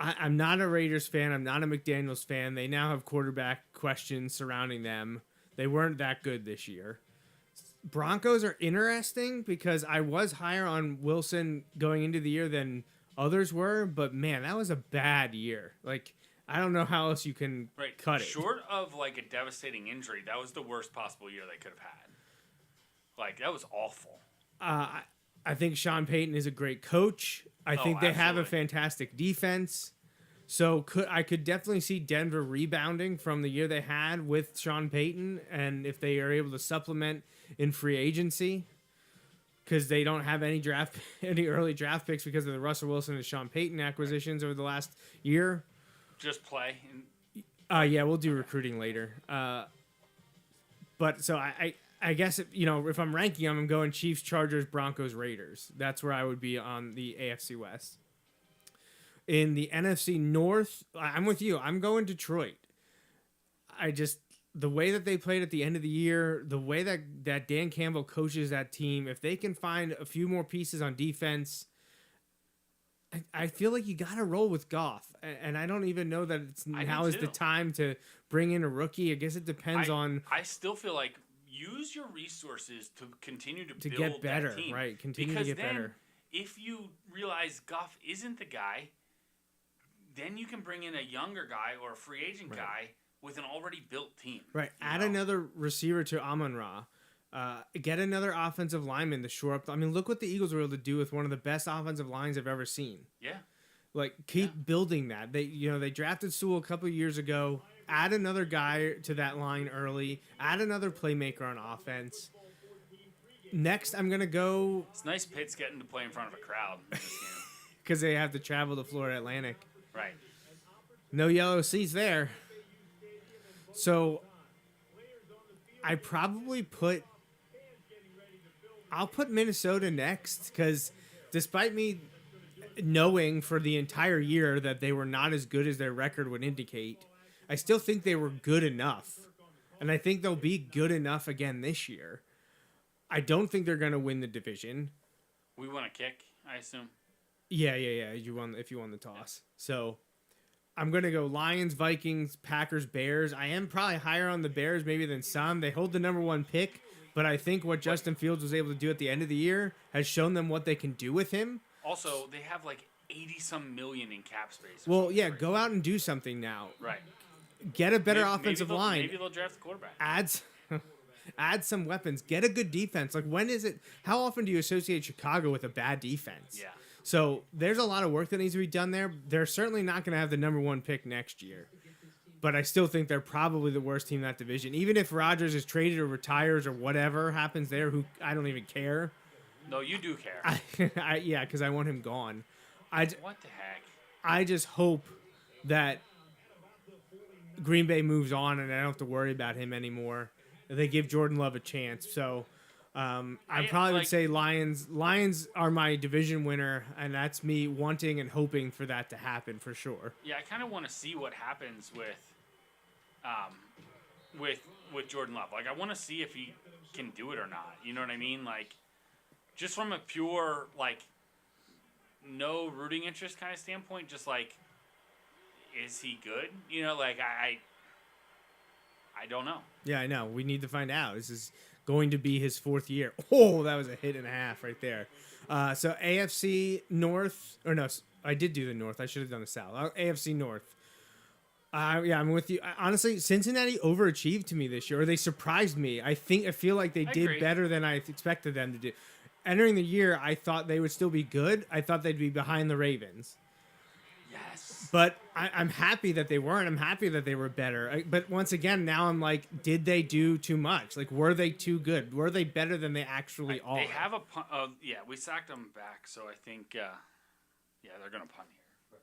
B: I'm not a Raiders fan. I'm not a McDaniels fan. They now have quarterback questions surrounding them. They weren't that good this year. Broncos are interesting because I was higher on Wilson going into the year than others were, but man, that was a bad year. Like, I don't know how else you can cut it.
E: Short of like a devastating injury, that was the worst possible year they could have had. Like, that was awful.
B: I think Sean Payton is a great coach. I think they have a
E: absolutely.
B: fantastic defense. So I could definitely see Denver rebounding from the year they had with Sean Payton, and if they are able to supplement in free agency, because they don't have any early draft picks because of the Russell Wilson and Sean Payton acquisitions over the last year.
E: Just play.
B: Yeah, we'll do recruiting later. But so I guess if I'm ranking them, I'm going Chiefs, Chargers, Broncos, Raiders. That's where I would be on the AFC West. In the NFC North, I'm with you. I'm going Detroit. The way that they played at the end of the year, the way that Dan Campbell coaches that team, if they can find a few more pieces on defense, I feel like you got to roll with Goff. And I don't even know that now is the time to bring in a rookie. I guess it depends on...
E: I still feel like use your resources to continue to build
B: get better,
E: that team.
B: right? Continue
E: because
B: to get
E: then,
B: better.
E: If you realize Goff isn't the guy, then you can bring in a younger guy or a free agent guy with an already built team.
B: Right. Add another receiver to Amon-Ra. Get another offensive lineman to shore up. I mean, look what the Eagles were able to do with one of the best offensive lines I've ever seen.
E: Yeah.
B: Like, keep building that. They drafted Sewell a couple of years ago. Add another guy to that line early. Add another playmaker on offense. Next, I'm going to go...
E: It's nice Pitt's getting to play in front of a crowd in this game.
B: Because they have to travel to Florida Atlantic.
E: Right.
B: No yellow seats there. So, I probably I'll put Minnesota next, because despite me knowing for the entire year that they were not as good as their record would indicate, I still think they were good enough. And I think they'll be good enough again this year. I don't think they're going to win the division.
E: We won a kick, I assume.
B: Yeah. You won if you won the toss. So I'm going to go Lions, Vikings, Packers, Bears. I am probably higher on the Bears maybe than some. They hold the number one pick, but I think what Justin Fields was able to do at the end of the year has shown them what they can do with him.
E: Also, they have like 80-some million in cap space.
B: Well, yeah, go out and do something now.
E: Right.
B: Get a better offensive line.
E: Maybe they'll draft the quarterback.
B: Add some weapons. Get a good defense. Like, when is it? How often do you associate Chicago with a bad defense?
E: Yeah.
B: So there's a lot of work that needs to be done there. They're certainly not going to have the number one pick next year. But I still think they're probably the worst team in that division. Even if Rodgers is traded or retires or whatever happens there, I don't even care.
E: No, you do care.
B: Yeah, because I want him gone.
E: What the heck?
B: I just hope that Green Bay moves on and I don't have to worry about him anymore. They give Jordan Love a chance. So I probably would say Lions. Lions are my division winner, and that's me wanting and hoping for that to happen for sure.
E: Yeah, I kind of want to see what happens with Jordan Love. Like, I want to see if he can do it or not. You know what I mean? Like, just from a pure, like, no rooting interest kind of standpoint, just like, is he good? You know, like, I don't know.
B: Yeah, I know. We need to find out. This is going to be his fourth year. Oh, that was a hit and a half right there. So AFC North, or no, I did do the North. I should have done the South. AFC North. Yeah, I'm with you. Honestly, Cincinnati overachieved to me this year, or they surprised me. I feel like they did
E: agree.
B: better than I expected them to do. Entering the year, I thought they would still be good. I thought they'd be behind the Ravens.
E: Yes.
B: But I'm happy that they weren't. I'm happy that they were better. But once again, now I'm like, did they do too much? Like, were they too good? Were they better than they actually are?
E: They have a punt. Yeah, we sacked them back, so I think, they're going to punt here.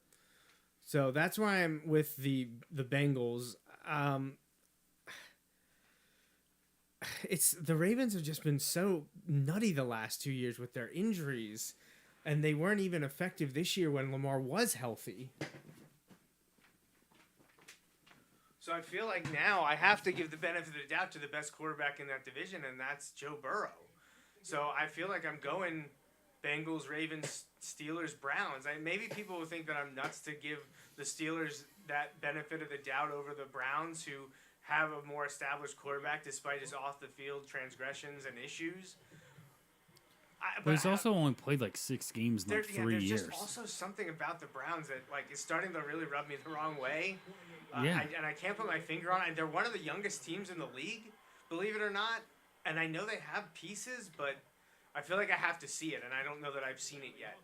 B: So that's why I'm with the Bengals. It's the Ravens have just been so nutty the last 2 years with their injuries, and they weren't even effective this year when Lamar was healthy.
G: So I feel like now I have to give the benefit of the doubt to the best quarterback in that division, and that's Joe Burrow. So I feel like I'm going Bengals, Ravens, Steelers, Browns. Maybe people will think that I'm nuts to give the Steelers that benefit of the doubt over the Browns, who have a more established quarterback despite his off-the-field transgressions and issues.
F: But he's also only played like 6 games in like 3 years.
G: There's just also something about the Browns that is starting to really rub me the wrong way.
F: Yeah.
G: I can't put my finger on it. They're one of the youngest teams in the league, believe it or not. And I know they have pieces, but I feel like I have to see it, and I don't know that I've seen it yet.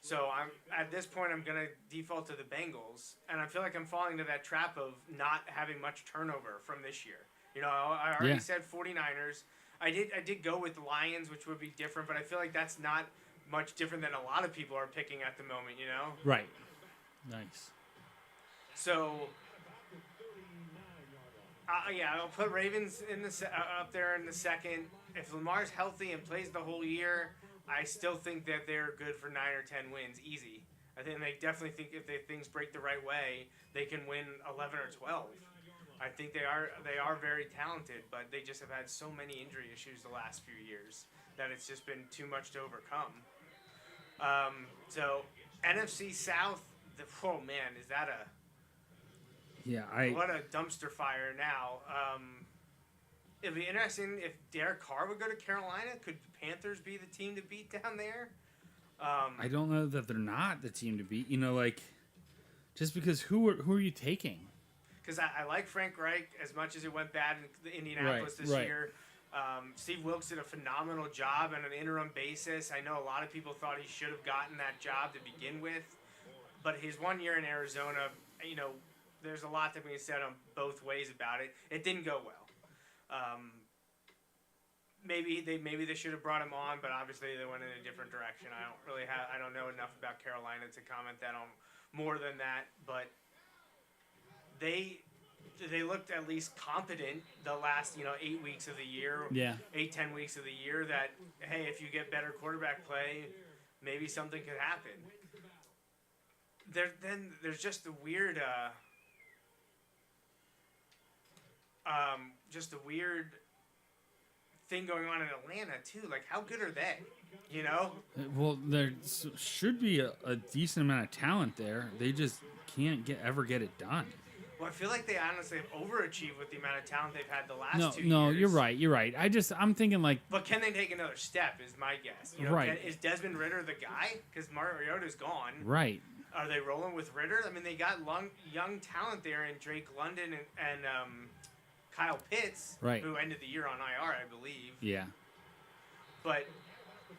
G: So at this point, I'm going to default to the Bengals, and I feel like I'm falling into that trap of not having much turnover from this year. You know, I already said 49ers. I did go with the Lions, which would be different, but I feel like that's not much different than a lot of people are picking at the moment, you know?
F: Right. Nice.
G: So, I'll put Ravens in up there in the second. If Lamar's healthy and plays the whole year, I still think that they're good for 9 or 10 wins, easy. I think they definitely think if things break the right way, they can win 11 or 12. I think they are very talented, but they just have had so many injury issues the last few years that it's just been too much to overcome. So NFC South, oh man, is that what a dumpster fire now. it'd be interesting if Derek Carr would go to Carolina. Could the Panthers be the team to beat down there?
F: I don't know that they're not the team to beat. Just because who are you taking?
G: Because I like Frank Reich as much as it went bad in Indianapolis this year. Steve Wilkes did a phenomenal job on an interim basis. I know a lot of people thought he should have gotten that job to begin with. But his 1 year in Arizona, there's a lot that can be said on both ways about it. It didn't go well. Maybe they should have brought him on, but obviously they went in a different direction. I don't know enough about Carolina to comment that on more than that, but they looked at least competent the last 8 weeks of the year, 8-10 weeks of the year. That hey, if you get better quarterback play, maybe something could happen. There's just the weird, thing going on in Atlanta too. Like, how good are they?
F: Well, there should be a decent amount of talent there. They just can't ever get it done.
G: Well, I feel like they honestly have overachieved with the amount of talent they've had the last 2 years.
F: No, you're right. I'm thinking like.
G: But can they take another step? Is my guess.
F: Right.
G: Is Desmond Ridder the guy? Because Mariota's gone.
F: Right.
G: Are they rolling with Ridder? I mean, they got young talent there in Drake London and Kyle Pitts, who ended the year on IR, I believe.
F: Yeah.
G: But,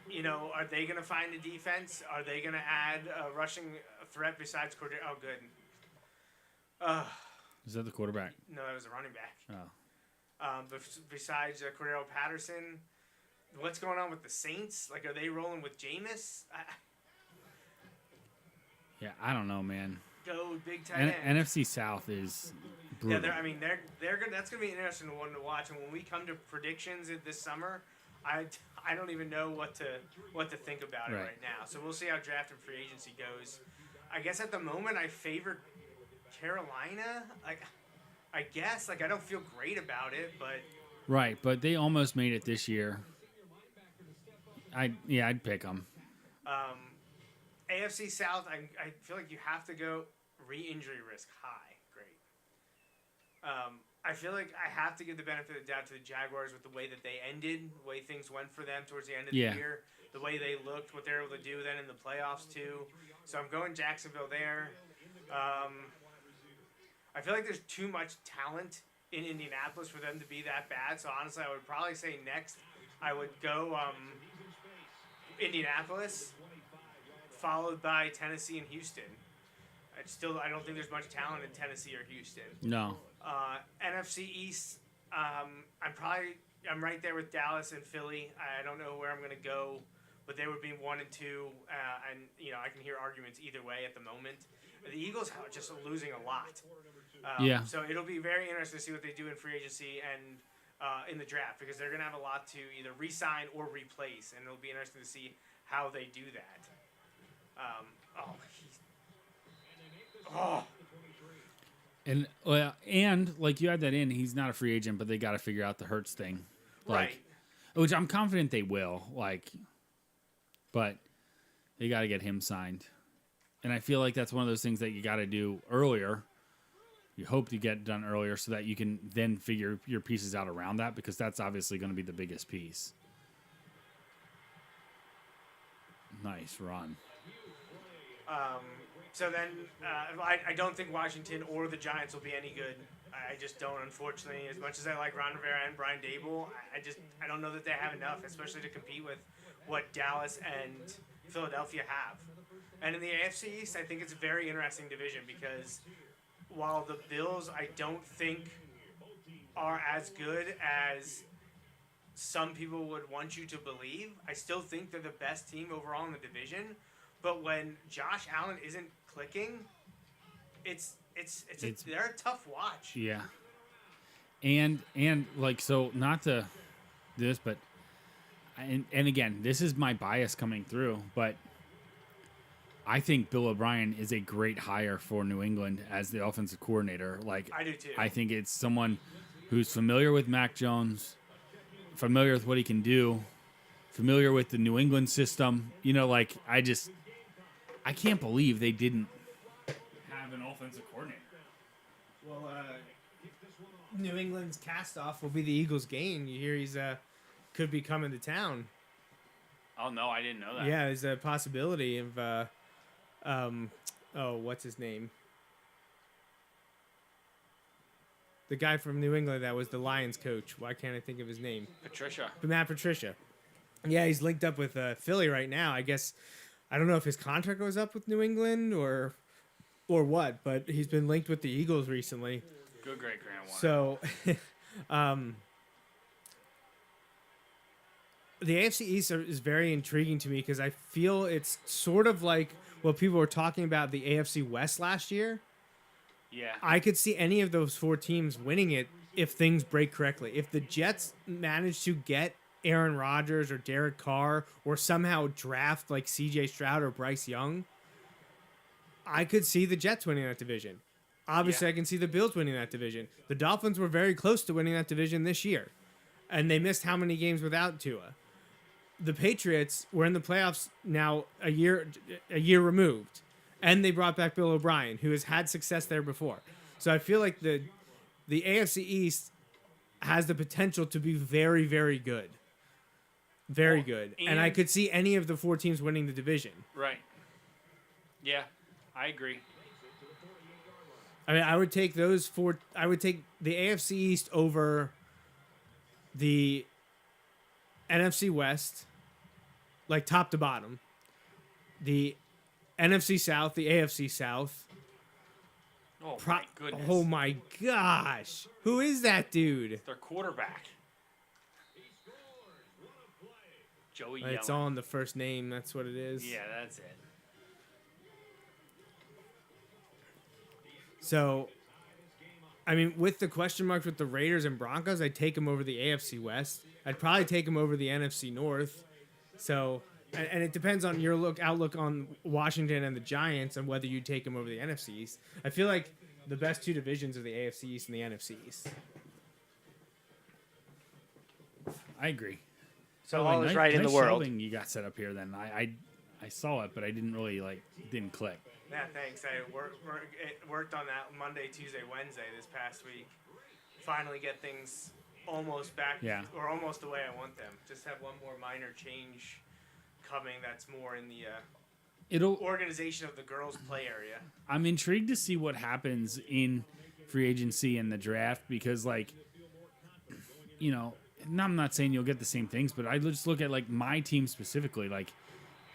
G: are they going to find a defense? Are they going to add a rushing threat besides Cordero? Oh, good.
F: Is that the quarterback?
G: No, that was a running back.
F: Oh.
G: But besides Cordero Patterson, what's going on with the Saints? Like, are they rolling with Jameis?
F: Yeah, I don't know, man.
G: Go big tight end.
F: NFC South is brutal.
G: Yeah, they're gonna. That's gonna be an interesting one to watch. And when we come to predictions this summer, I don't even know what to think about it right now. So we'll see how draft and free agency goes. I guess at the moment I favor Carolina. I guess I don't feel great about it, but
F: right. But they almost made it this year. I'd pick them.
G: AFC South, I feel like you have to go re-injury risk high. Great. I feel like I have to give the benefit of the doubt to the Jaguars with the way that they ended, the way things went for them towards the end of the year, the way they looked, what they were able to do then in the playoffs too. So I'm going Jacksonville there. I feel like there's too much talent in Indianapolis for them to be that bad. So honestly, I would probably say next I would go Indianapolis, followed by Tennessee and Houston. I don't think there's much talent in Tennessee or Houston.
F: No.
G: NFC East, I'm right there with Dallas and Philly. I don't know where I'm going to go, but they would be 1 and 2, and I can hear arguments either way at the moment. The Eagles are just losing a lot. So it'll be very interesting to see what they do in free agency and in the draft, because they're going to have a lot to either re-sign or replace, and it'll be interesting to see how they do that.
F: And like you had that in, he's not a free agent, but they got to figure out the Hurts thing,
G: right?
F: Which I'm confident they will. But they got to get him signed, and I feel like that's one of those things that you got to do earlier. You hope to get done earlier so that you can then figure your pieces out around that, because that's obviously going to be the biggest piece. Nice run.
G: So then, I don't think Washington or the Giants will be any good. I just don't, unfortunately. As much as I like Ron Rivera and Brian Daboll, I don't know that they have enough, especially to compete with what Dallas and Philadelphia have. And in the AFC East, I think it's a very interesting division, because while the Bills, I don't think are as good as some people would want you to believe, I still think they're the best team overall in the division. But when Josh Allen isn't clicking, they're a tough watch.
F: Yeah. And so not to do this, but and again, this is my bias coming through, but I think Bill O'Brien is a great hire for New England as the offensive coordinator.
G: I do too.
F: I think it's someone who's familiar with Mac Jones, familiar with what he can do, familiar with the New England system. I can't believe they didn't have an offensive coordinator.
B: Well, New England's cast-off will be the Eagles' game. You hear he's could be coming to town.
E: Oh no, I didn't know that.
B: Yeah, there's a possibility of what's his name? The guy from New England that was the Lions coach. Why can't I think of his name?
E: Patricia.
B: Matt Patricia. Yeah, he's linked up with Philly right now. I guess I don't know if his contract goes up with New England or what, but he's been linked with the Eagles recently.
E: Good great grand one.
B: So, the AFC East is very intriguing to me because I feel it's sort of like what people were talking about the AFC West last year.
E: Yeah.
B: I could see any of those 4 teams winning it if things break correctly. If the Jets manage to get Aaron Rodgers or Derek Carr or somehow draft like CJ Stroud or Bryce Young, I could see the Jets winning that division. Obviously, I can see the Bills winning that division. The Dolphins were very close to winning that division this year, and they missed how many games without Tua? The Patriots were in the playoffs now a year removed, and they brought back Bill O'Brien, who has had success there before. So I feel like the AFC East has the potential to be very, very good. Very good. And I could see any of the 4 teams winning the division.
E: Right. Yeah, I agree.
B: I mean, I would take those 4. I would take the AFC East over the NFC West, like top to bottom. The NFC South, the AFC South.
E: Oh, my goodness.
B: Oh, my gosh. Who is that dude?
E: Their quarterback. Joey
B: It's
E: Yellen.
B: on the first name. That's what it is.
E: Yeah, that's it.
B: So, I mean, with the question marks with the Raiders and Broncos, I'd take them over the AFC West. I'd probably take them over the NFC North. So, and it depends on your outlook on Washington and the Giants and whether you take them over the NFC East. I feel like the best 2 divisions are the AFC East and the NFC East.
F: I agree.
G: So all is right in the
F: nice
G: world.
F: shelving you got set up here. Then I saw it, but I didn't really didn't click.
G: Yeah, thanks. I worked on that Monday, Tuesday, Wednesday this past week. Finally get things almost back or almost the way I want them. Just have one more minor change coming that's more in the organization of the girls' play area.
F: I'm intrigued to see what happens in free agency and the draft because, like, you know, and I'm not saying you'll get the same things, but I just look at, like, my team specifically, like,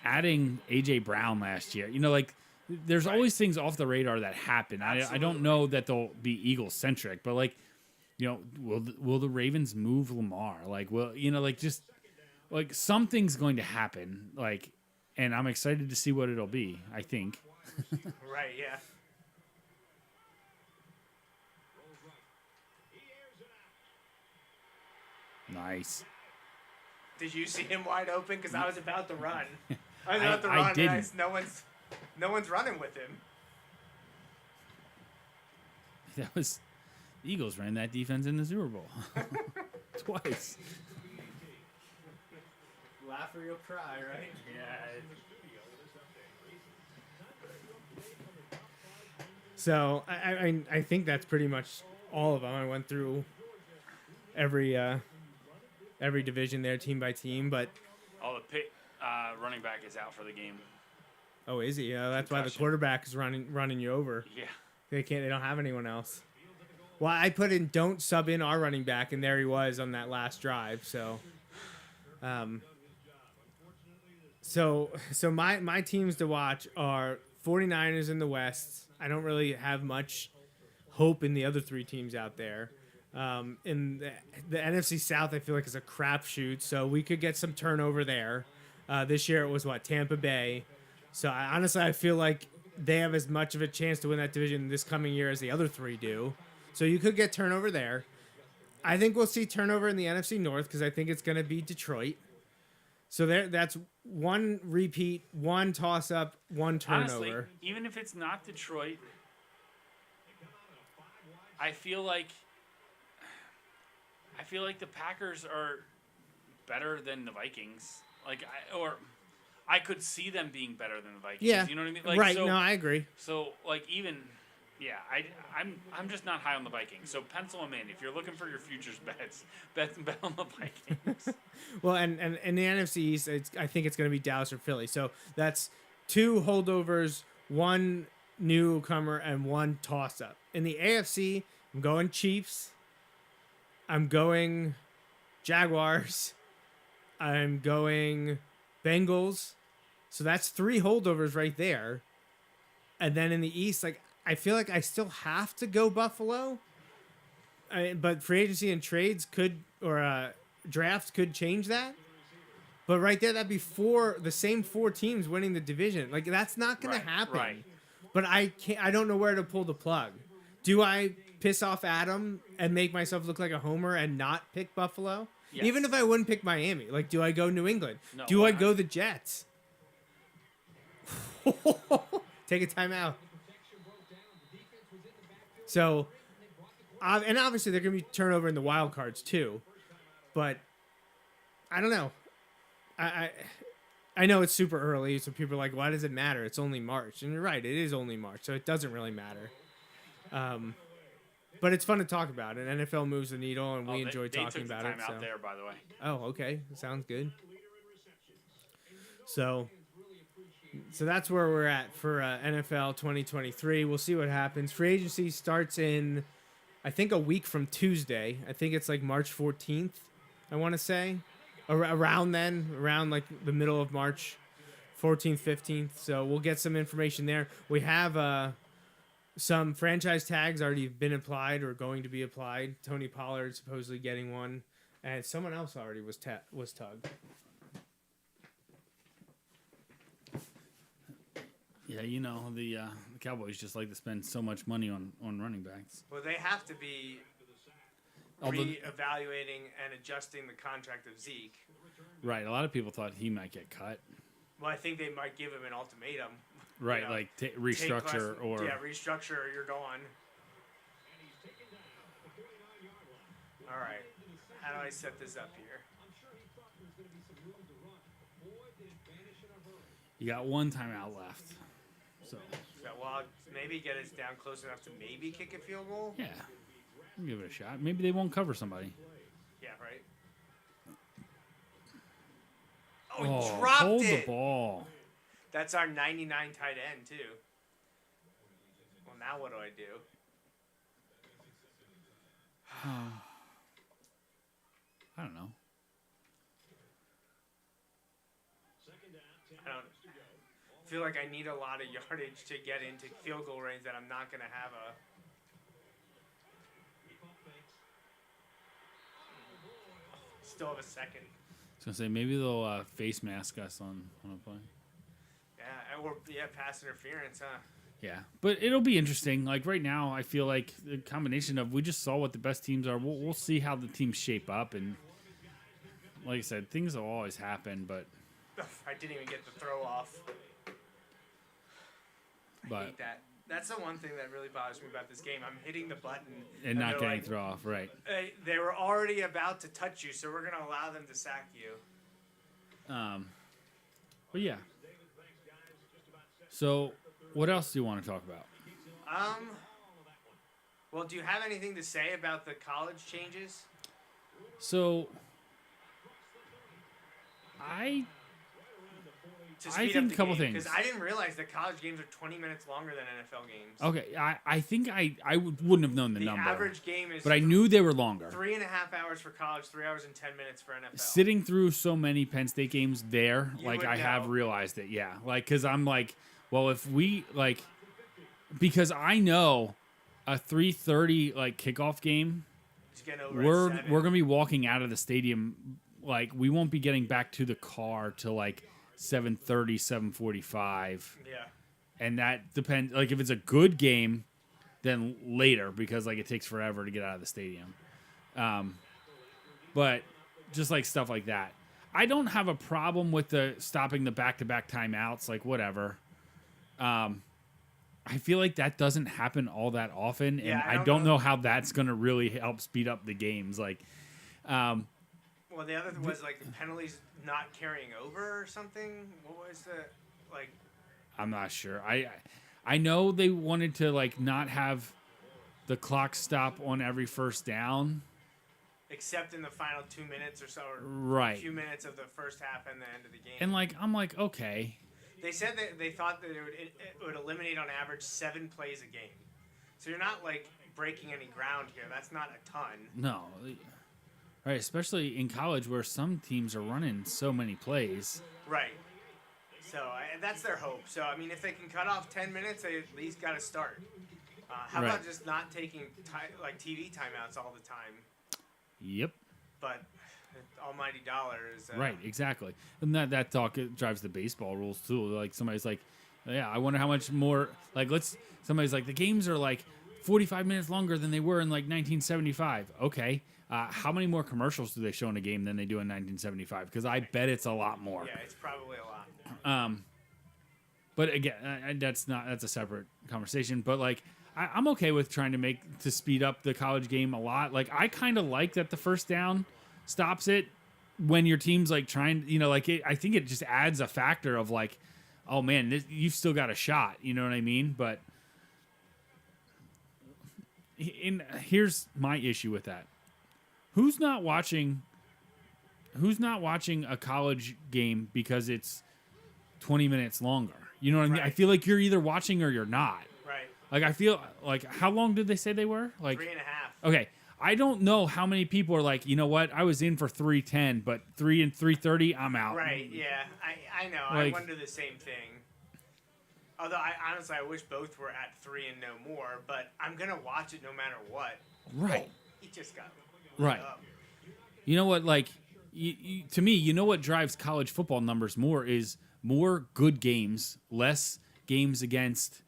F: adding A.J. Brown last year. You know, like, there's always things off the radar that happen. I don't know that they'll be Eagle-centric, but, like, you know, will the Ravens move Lamar? Like, well, you know, like, just, like, something's going to happen, like, and I'm excited to see what it'll be, I think.
G: Right, yeah.
F: Nice.
G: Did you see him wide open? Because I was about to run.
F: I didn't.
G: And no one's running with him.
F: That was the Eagles ran that defense in the Super Bowl twice.
B: Laugh or you'll cry, right?
G: Yeah.
B: So I think that's pretty much all of them. I went through every division there, team by team, but
E: The running back is out for the game.
B: oh, is he? That's why the
E: Concussion.
B: quarterback is running you over.
E: Yeah.
B: They don't have anyone else. Well, I put in don't sub in our running back, and there he was on that last drive. So, so my teams to watch are 49ers in the West. I don't really have much hope in the other 3 teams out there. In the NFC South, I feel like is a crapshoot, so we could get some turnover there. This year it was Tampa Bay. So I feel like they have as much of a chance to win that division this coming year as the other 3 do. So you could get turnover there. I think we'll see turnover in the NFC North because I think it's going to be Detroit. So that's 1 repeat, 1 toss-up, 1 turnover.
E: Honestly, even if it's not Detroit, I feel like the Packers are better than the Vikings. I could see them being better than the Vikings.
B: Yeah,
E: You know what I mean? Like,
B: right.
E: So,
B: no, I agree.
E: So, like, even Yeah, I'm just not high on the Vikings. So pencil them in if you're looking for your futures bets. Bet on the Vikings.
B: Well, and in the NFC East, I think it's going to be Dallas or Philly. So that's 2 holdovers, 1 newcomer, and 1 toss-up. In the AFC, I'm going Chiefs. I'm going Jaguars. I'm going Bengals. So that's 3 holdovers right there. And then in the East, like, I feel like I still have to go Buffalo. But free agency and trades could, or drafts could change that. But right there, that'd be the same 4 teams winning the division. Like, that's not going to happen.
E: Right.
B: But I don't know where to pull the plug. Do I piss off Adam and make myself look like a homer and not pick Buffalo?
E: Yes.
B: Even if I wouldn't pick Miami. Like, do I go New England?
E: No,
B: Do I
E: not.
B: go the Jets? Take a timeout. So, and obviously they're going to be turnover in the wild cards too. But I don't know. I know it's super early, so people are like, why does it matter? It's only March. And you're right, it is only March, so it doesn't really matter. But it's fun to talk about, and NFL moves the needle, and we enjoy talking about it.
E: They took the time out there, by the way.
B: Oh, okay. Sounds good. So that's where we're at for NFL 2023. We'll see what happens. Free agency starts in, I think, a week from Tuesday. I think it's like March 14th, I want to say. Around like the middle of March, 14th, 15th. So we'll get some information there. We have some franchise tags already been applied or going to be applied. Tony Pollard supposedly getting one, and someone else already was tugged.
F: Yeah, you know, the Cowboys just like to spend so much money on running backs.
G: Well, they have to be re-evaluating and adjusting the contract of Zeke.
F: Right, a lot of people thought he might get cut.
G: Well, I think they might give him an ultimatum.
F: Right,
G: You know,
F: like restructure or...
G: Yeah, restructure or you're gone. All right. How do I set this up here?
F: You got 1 timeout left. So
G: Well, maybe get us down close enough to maybe kick a field goal?
F: yeah, give it a shot. Maybe they won't cover somebody.
G: Yeah, right. Oh, he dropped
F: hold
G: it.
F: the ball.
G: That's our 99 tight end, too. Well, now what do I do?
F: I don't know.
G: I don't feel like I need a lot of yardage to get into field goal range that I'm not going to have a... Still have a second.
F: I was going to say, maybe they'll face mask us on a play.
G: Yeah, pass interference, huh?
F: Yeah, but it'll be interesting. Like right now, I feel like the combination of we just saw what the best teams are. We'll see how the teams shape up, and like I said, things will always happen. But
G: I didn't even get the throw off. I hate that. That's the one thing that really bothers me about this game. I'm hitting the button
F: and not getting
G: like,
F: throw off, right?
G: They were already about to touch you, so we're gonna allow them to sack you.
F: But yeah. So, what else do you want to talk about?
G: Well, do you have anything to say about the college changes?
F: So, I think a couple things.
G: Because I didn't realize that college games are 20 minutes longer than NFL games.
F: Okay, I think I wouldn't have known the number.
G: The average game is...
F: But I knew they were longer.
G: 3.5 hours for college, 3 hours and 10 minutes for NFL.
F: Sitting through so many Penn State games there, like I have
G: know.
F: realized it, yeah. Like, because I'm like, well, if we, like, because I know a 3:30, like, kickoff game, we're going to be walking out of the stadium, like, we won't be getting back to the car till, like, 7:30, 7:45.
G: Yeah.
F: And that depends, like, if it's a good game, then later, because, like, it takes forever to get out of the stadium. But just, like, stuff like that. I don't have a problem with stopping the back-to-back timeouts, like, whatever. I feel like that doesn't happen all that often, and I don't know how that's going to really help speed up the games. Like,
G: well, the other thing was, like, the penalties not carrying over or something. What was the, like...
F: I'm not sure. I know they wanted to like not have the clock stop on every first down.
G: Except in the final 2 minutes or so, or
F: Right.
G: a few minutes of the first half and the end of the game.
F: And like I'm like, okay.
G: They said that they thought that it would eliminate on average 7 plays a game. So you're not like breaking any ground here. That's not a ton.
F: No. Right, especially in college where some teams are running so many plays.
G: Right. So that's their hope. So, I mean, if they can cut off 10 minutes, they at least got to start. How
F: Right.
G: about just not taking like TV timeouts all the time?
F: Yep.
G: But almighty dollar is...
F: Right, exactly. And that talk it drives the baseball rules too. Like somebody's like, yeah, I wonder how much more like somebody's like the games are like 45 minutes longer than they were in like 1975. Okay. How many more commercials do they show in a game than they do in 1975? Because I bet it's a lot more.
G: Yeah, it's probably a lot.
F: But again, that's a separate conversation. But like, I'm okay with trying to speed up the college game a lot. Like, I kind of like that the first down stops it when your team's like trying, like I think it just adds a factor of like, oh man, you've still got a shot. You know what I mean? But here's my issue with that. Who's not watching a college game because it's 20 minutes longer? You know what I mean?
G: Right.
F: I feel like you're either watching or you're not.
G: Right.
F: Like, I feel like, how long did they say they were? Like
G: 3.5.
F: Okay. I don't know how many people are like, you know what? I was in for 3:10, but 3 and 3:30, I'm out.
G: Right, yeah. I know.
F: Like-
G: I wonder the same thing. Although, honestly, I wish both were at 3 and no more, but I'm going to watch it no matter what.
F: Right.
G: He just got
F: Right.
G: up.
F: You know what? Like, to me, you know what drives college football numbers more is more good games, less games against,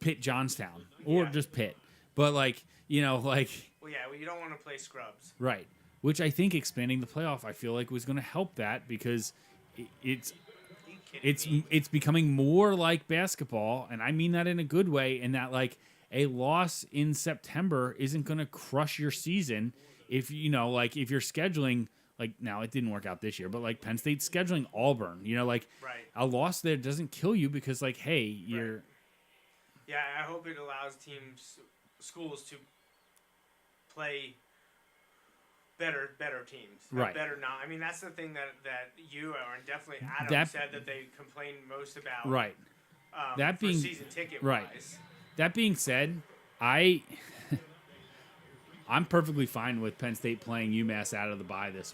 F: Pitt, Johnstown, or
G: Yeah.
F: just Pitt. But like,
G: Well, yeah, you don't want to play scrubs.
F: right. Which I think expanding the playoff, I feel like was going to help that because it's
G: Are you kidding me?
F: it's becoming more like basketball, and I mean that in a good way. In that, like, a loss in September isn't going to crush your season if if you're scheduling. Like, now it didn't work out this year, but like Penn State's scheduling Auburn,
G: Right.
F: a loss there doesn't kill you because like, hey, you're
G: Yeah, I hope it allows schools to play better teams.
F: Right.
G: Better not. I mean, that's the thing that you and definitely Adam
F: That-
G: said that they complained most about.
F: right. That
G: for
F: being-
G: season ticket
F: right.
G: wise.
F: That being said, I'm perfectly fine with Penn State playing UMass out of the bye this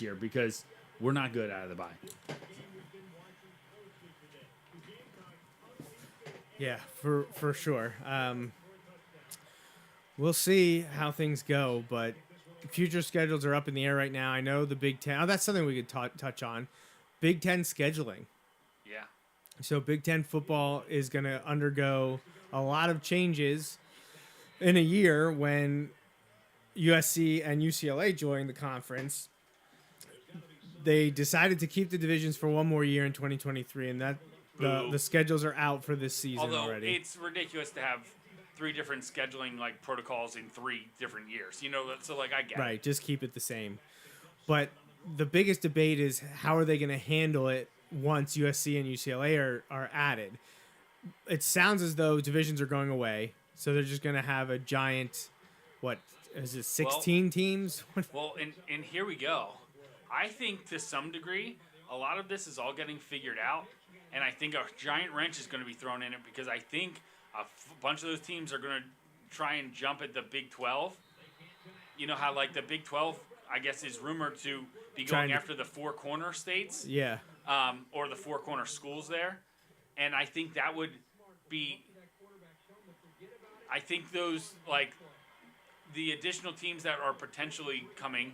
F: year because we're not good out of the bye.
B: Yeah, for sure. We'll see how things go, but future schedules are up in the air right now. I know the Big Ten. Oh, that's something we could touch on. Big Ten scheduling.
E: Yeah.
B: So Big Ten football is going to undergo a lot of changes in a year when USC and UCLA joined the conference. They decided to keep the divisions for one more year in 2023, and that the schedules are out for this season
E: Although
B: already.
E: it's ridiculous to have 3 different scheduling protocols in 3 different years. So I get it.
B: Right, just keep it the same. But the biggest debate is how are they going to handle it once USC and UCLA are added. It sounds as though divisions are going away, so they're just going to have a giant, what is it, 16 teams?
E: Well, and here we go. I think to some degree, a lot of this is all getting figured out, and I think a giant wrench is going to be thrown in it because I think a bunch of those teams are going to try and jump at the Big 12. You know how the Big 12, I guess, is rumored to be going after the 4 corner states,
B: Yeah.
E: or the 4 corner schools there, and I think that would be. I think those the additional teams that are potentially coming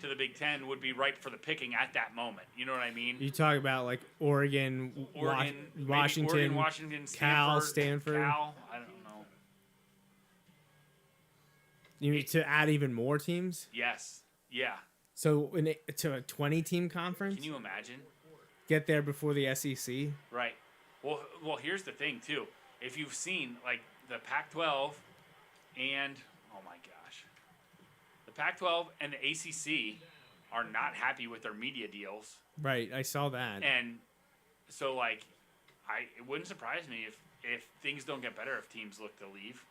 E: to the Big Ten would be ripe for the picking at that moment. You know what I mean?
B: You talk about Oregon,
E: Maybe
B: Washington,
E: Oregon, Washington,
B: Cal, Stanford.
E: Cal, I don't know.
B: You mean to add even more teams?
E: Yes. Yeah.
B: So to a 20-team conference?
E: Can you imagine?
B: Get there before the SEC?
E: Right. Well, here's the thing too. If you've seen the Pac-12 and my gosh, the Pac-12 and the ACC are not happy with their media deals,
B: Right, I saw that.
E: and so it wouldn't surprise me if things don't get better, if teams look to leave.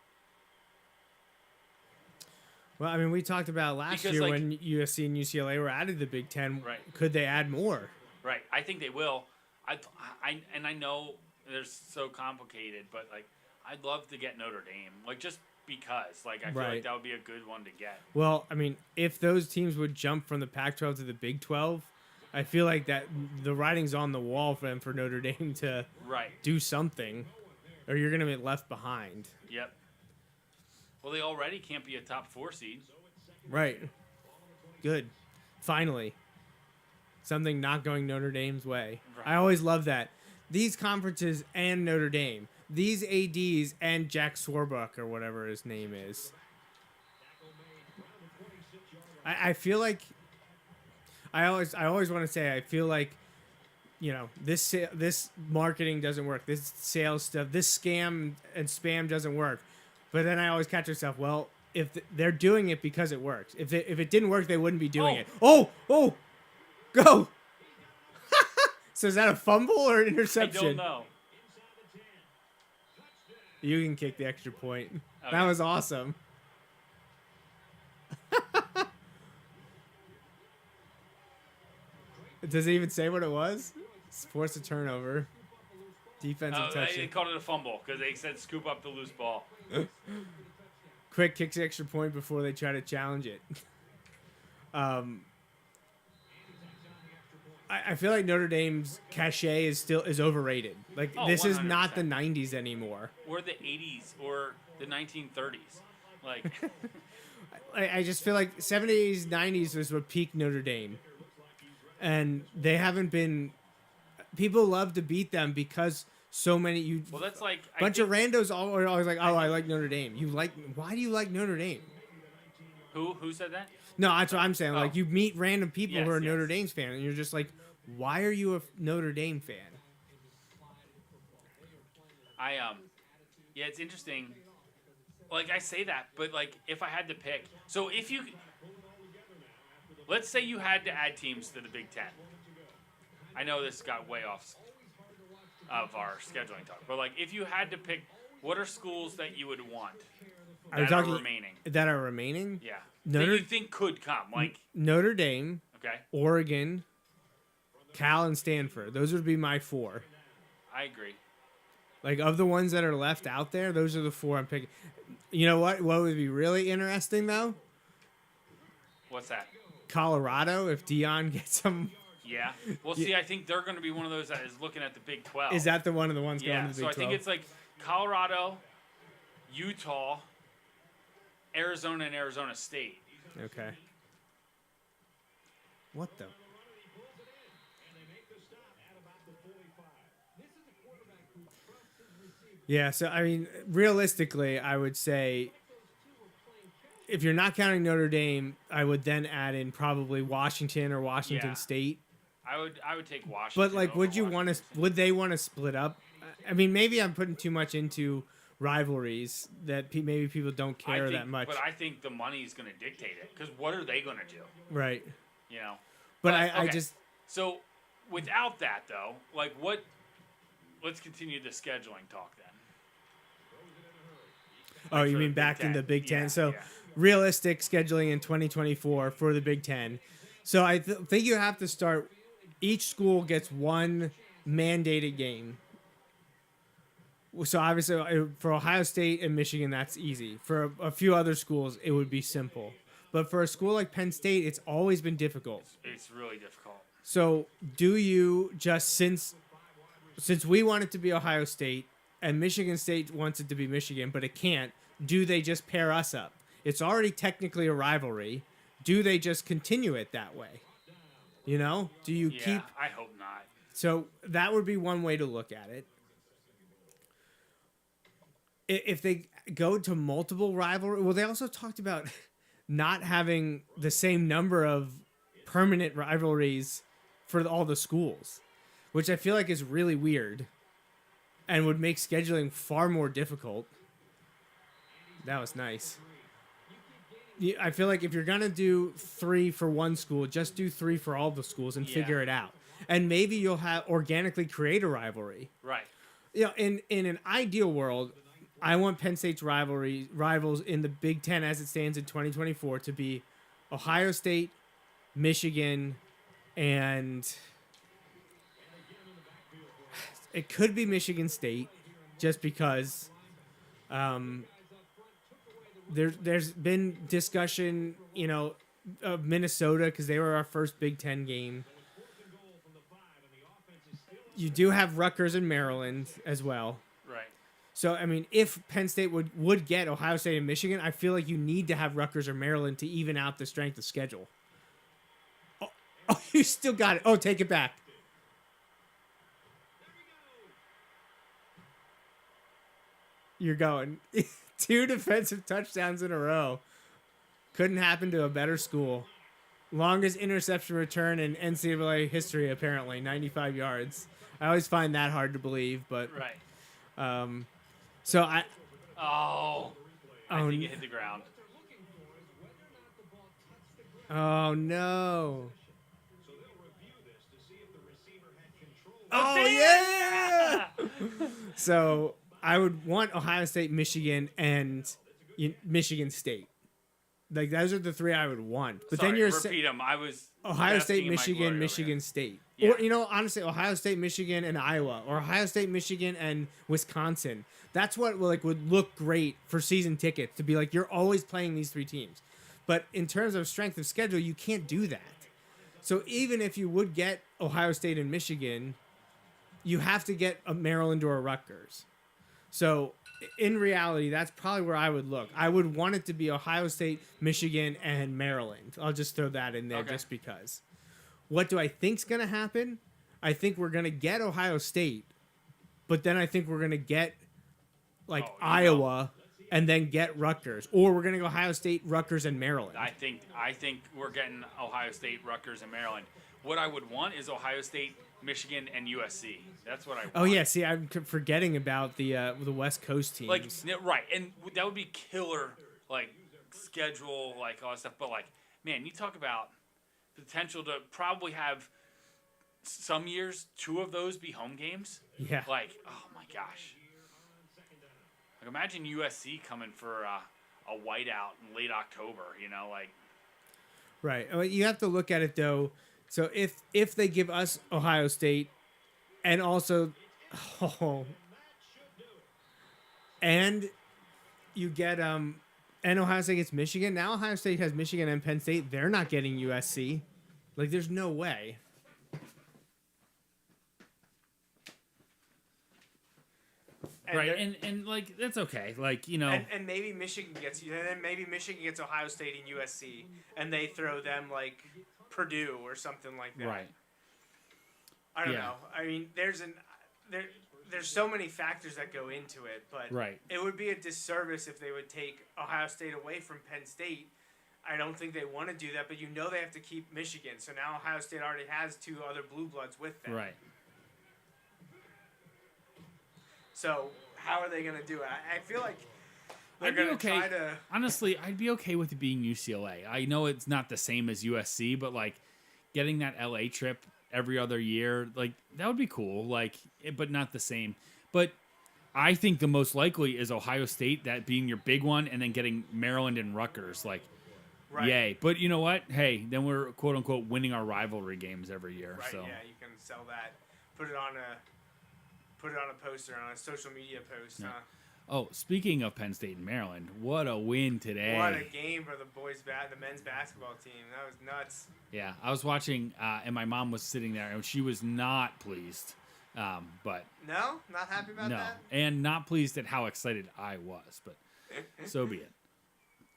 B: Well, I mean, we talked about last
E: Because,
B: year
E: like-
B: when USC and UCLA were added to the Big Ten.
E: Right.
B: Could they add more?
E: Right. I think they will. I know they're so complicated, but like I'd love to get Notre Dame, like just because, like I feel
B: Right.
E: like that would be a good one to get.
B: Well, I mean, if those teams would jump from the Pac-12 to the Big 12, I feel like that the writing's on the wall for them for Notre Dame to
E: Right.
B: do something, or you're going to get left behind.
E: Yep. Well, they already can't be a top 4 seed.
B: Right. Good. Finally. Something not going Notre Dame's way.
E: Right.
B: I always love that. These conferences and Notre Dame. These ADs and Jack Swarbuck or whatever his name is. I feel like I always want to say I feel like, you know, this marketing doesn't work. This sales stuff, this scam and spam doesn't work. But then I always catch myself, well, if they're doing it because it works. If it didn't work, they wouldn't be doing it. Oh, go. So is that a fumble or an
E: I
B: interception?
E: don't know.
B: You can kick the extra point.
E: Okay.
B: That was awesome. Does it even say what it was? Force a turnover. Defensive
E: They
B: touchdown.
E: called it a fumble because they said scoop up the loose ball.
B: Quick kicks the extra point before they try to challenge it. I feel like Notre Dame's cachet is overrated. Like
E: Oh,
B: this is not
E: 100%.
B: the 90s anymore.
E: Or the 80s or the 1930s. Like,
B: I just feel like 70s, 90s was what peaked Notre Dame. And they haven't been. People love to beat them because so many.
E: well, that's like
B: Bunch of randos are always like, oh, I like Notre Dame. Why do you like Notre Dame?
E: Who said that?
B: No, that's what I'm saying. Like
E: Oh.
B: you meet random people who are
E: Yes,
B: Notre
E: yes.
B: Dame's fan, and you're just like, why are you a Notre Dame fan?
E: Yeah, it's interesting. Like I say that, but like if I had to pick, so if you, let's say you had to add teams to the Big Ten. I know this got way off of our scheduling talk, but like if you had to pick, what are schools that you would want
B: Are you
E: that are
B: talking
E: remaining?
B: that are remaining?
E: Yeah,
B: Notre-
E: that you think could come? Like,
B: Notre Dame,
E: okay,
B: Oregon, Cal, and Stanford. Those would be my 4.
E: I agree.
B: Like of the ones that are left out there, those are the 4 I'm picking. You know what? What would be really interesting though?
E: What's that?
B: Colorado, if Dion gets them.
E: Yeah. Well, see, I think they're going to be one of those that is looking at the Big 12.
B: Is that the one of the ones going
E: Yeah.
B: to the
E: So
B: Big
E: I
B: 12?
E: think it's like Colorado, Utah, Arizona, and Arizona State.
B: Okay. What the? Yeah, so I mean, realistically, I would say if you're not counting Notre Dame, I would then add in probably Washington or Washington
E: Yeah.
B: State.
E: I would take Washington.
B: But like,
E: over
B: would you want to?
E: Washington.
B: Would they want to split up? I mean, maybe I'm putting too much into rivalries that maybe people don't
E: I
B: care
E: think,
B: that much.
E: But I think the money is going to dictate it. Because what are they going to do?
B: Right.
E: You know.
B: But I
E: okay.
B: just
E: So without that though, like what? Let's continue the scheduling talk then.
B: Oh, you
E: for
B: mean
E: the
B: back
E: Big
B: in the
E: Ten.
B: Big Ten?
E: Yeah,
B: So
E: yeah.
B: realistic scheduling in 2024 for the Big Ten. So I think you have to start. Each school gets one mandated game. So obviously for Ohio State and Michigan, that's easy. For a few other schools, it would be simple. But for a school like Penn State, it's always been difficult.
E: It's really difficult.
B: So do you just since we want it to be Ohio State and Michigan State wants it to be Michigan, but it can't, do they just pair us up? It's already technically a rivalry. Do they just continue it that way? You know? Do you
E: Yeah,
B: keep
E: I hope not.
B: so that would be one way to look at it. If they go to multiple rivalry, well, they also talked about not having the same number of permanent rivalries for all the schools, which I feel like is really weird and would make scheduling far more difficult. That was nice. I feel like if you're going to do 3 for one school, just do 3 for all the schools and
E: Yeah.
B: figure it out. And maybe you'll have organically create a rivalry.
E: Right.
B: in an ideal world, I want Penn State's rivals in the Big Ten as it stands in 2024 to be Ohio State, Michigan, and it could be Michigan State, just because there's been discussion, of Minnesota because they were our first Big Ten game. You do have Rutgers and Maryland as well.
E: Right.
B: So, I mean, if Penn State would get Ohio State and Michigan, I feel like you need to have Rutgers or Maryland to even out the strength of schedule. Oh, you still got it. Oh, take it back. You're going. 2 defensive touchdowns in a row. Couldn't happen to a better school. Longest interception return in NCAA history, apparently, 95 yards. I always find that hard to believe, but
E: Right.
B: So I
E: think it hit the ground.
B: Oh no. Oh yeah. So I would want Ohio State, Michigan, and Michigan State. Like those are the 3 I would want. But
E: Sorry,
B: then you're
E: repeat them. I was
B: Ohio
E: basking
B: State,
E: in my
B: Michigan,
E: glory over
B: Michigan
E: here.
B: State.
E: Yeah.
B: Or, honestly, Ohio State, Michigan, and Iowa. Or Ohio State, Michigan, and Wisconsin. That's what would look great for season tickets, to be like, you're always playing these 3 teams. But in terms of strength of schedule, you can't do that. So even if you would get Ohio State and Michigan, you have to get a Maryland or a Rutgers. So in reality, that's probably where I would look. I would want it to be Ohio State, Michigan, and Maryland. I'll just throw that in there just because. What do I think's going to happen? I think we're going to get Ohio State, but then I think we're going to get Iowa and then get Rutgers. Or we're going to go Ohio State, Rutgers, and Maryland.
E: I think we're getting Ohio State, Rutgers, and Maryland. What I would want is Ohio State, Michigan, and USC. That's what I want.
B: Oh yeah, see, I'm forgetting about the West Coast teams.
E: Right, and that would be killer, schedule, all that stuff. But man, you talk about potential to probably have some years 2 of those be home games.
B: Yeah.
E: Oh my gosh. Imagine USC coming for a whiteout in late October.
B: Right. You have to look at it though. So if they give us Ohio State, and also, and you get and Ohio State gets Michigan. Now Ohio State has Michigan and Penn State. They're not getting USC. There's no way.
F: Right, and that's okay.
G: And maybe Michigan gets you, and then maybe Michigan gets Ohio State and USC, and they throw them Purdue or something like that.
F: Right.
G: I don't know. I mean, there's so many factors that go into it, but it would be a disservice if they would take Ohio State away from Penn State. I don't think they want to do that, but they have to keep Michigan. So now Ohio State already has 2 other blue bloods with them.
F: Right.
G: So how are they going to do it? I feel like they're
F: I'd be
G: going to
F: okay.
G: try to.
F: Honestly, I'd be okay with it being UCLA. I know it's not the same as USC, but getting that LA trip every other year, that would be cool. But not the same. But I think the most likely is Ohio State, that being your big one, and then getting Maryland and Rutgers. Yay. But you know what? Hey, then we're quote unquote winning our rivalry games every year.
G: Right.
F: So.
G: Yeah, you can sell that. Put it on a poster, on a social media post.
F: Yeah.
G: Huh?
F: Oh, speaking of Penn State and Maryland, what a win today.
G: What a game for the men's basketball team. That was nuts.
F: Yeah, I was watching, and my mom was sitting there, and she was not pleased. But
G: No? Not happy about that?
F: And not pleased at how excited I was, but so be it.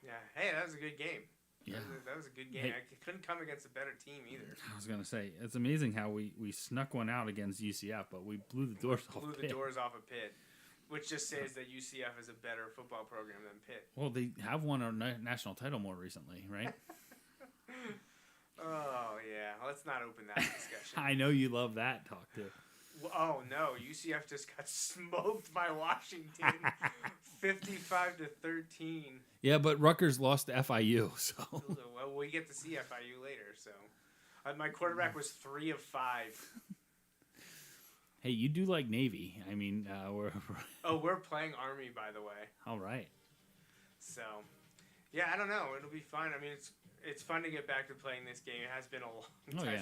G: Yeah. Hey, that was a good game.
F: Yeah.
G: That was a good game.
F: Hey.
G: I couldn't come against a better team either.
F: I was going to say, it's amazing how we snuck one out against UCF, but we blew the doors off
G: Blew the
F: Pitt.
G: doors off of Pitt, which just says that UCF is a better football program than Pitt.
F: Well, they have won a national title more recently, right?
G: Oh, yeah. Let's not open that discussion.
F: I know you love that talk, too.
G: Oh, no. UCF just got smoked by Washington 55-13.
F: Yeah, but Rutgers lost to FIU, so.
G: Well, we get to see FIU later, so. My quarterback was 3 of 5.
F: Hey, you do like Navy. I mean,
G: we're playing Army, by the way.
F: all right.
G: So, yeah, I don't know. It'll be fun. I mean, it's fun to get back to playing this game. It has been a long time.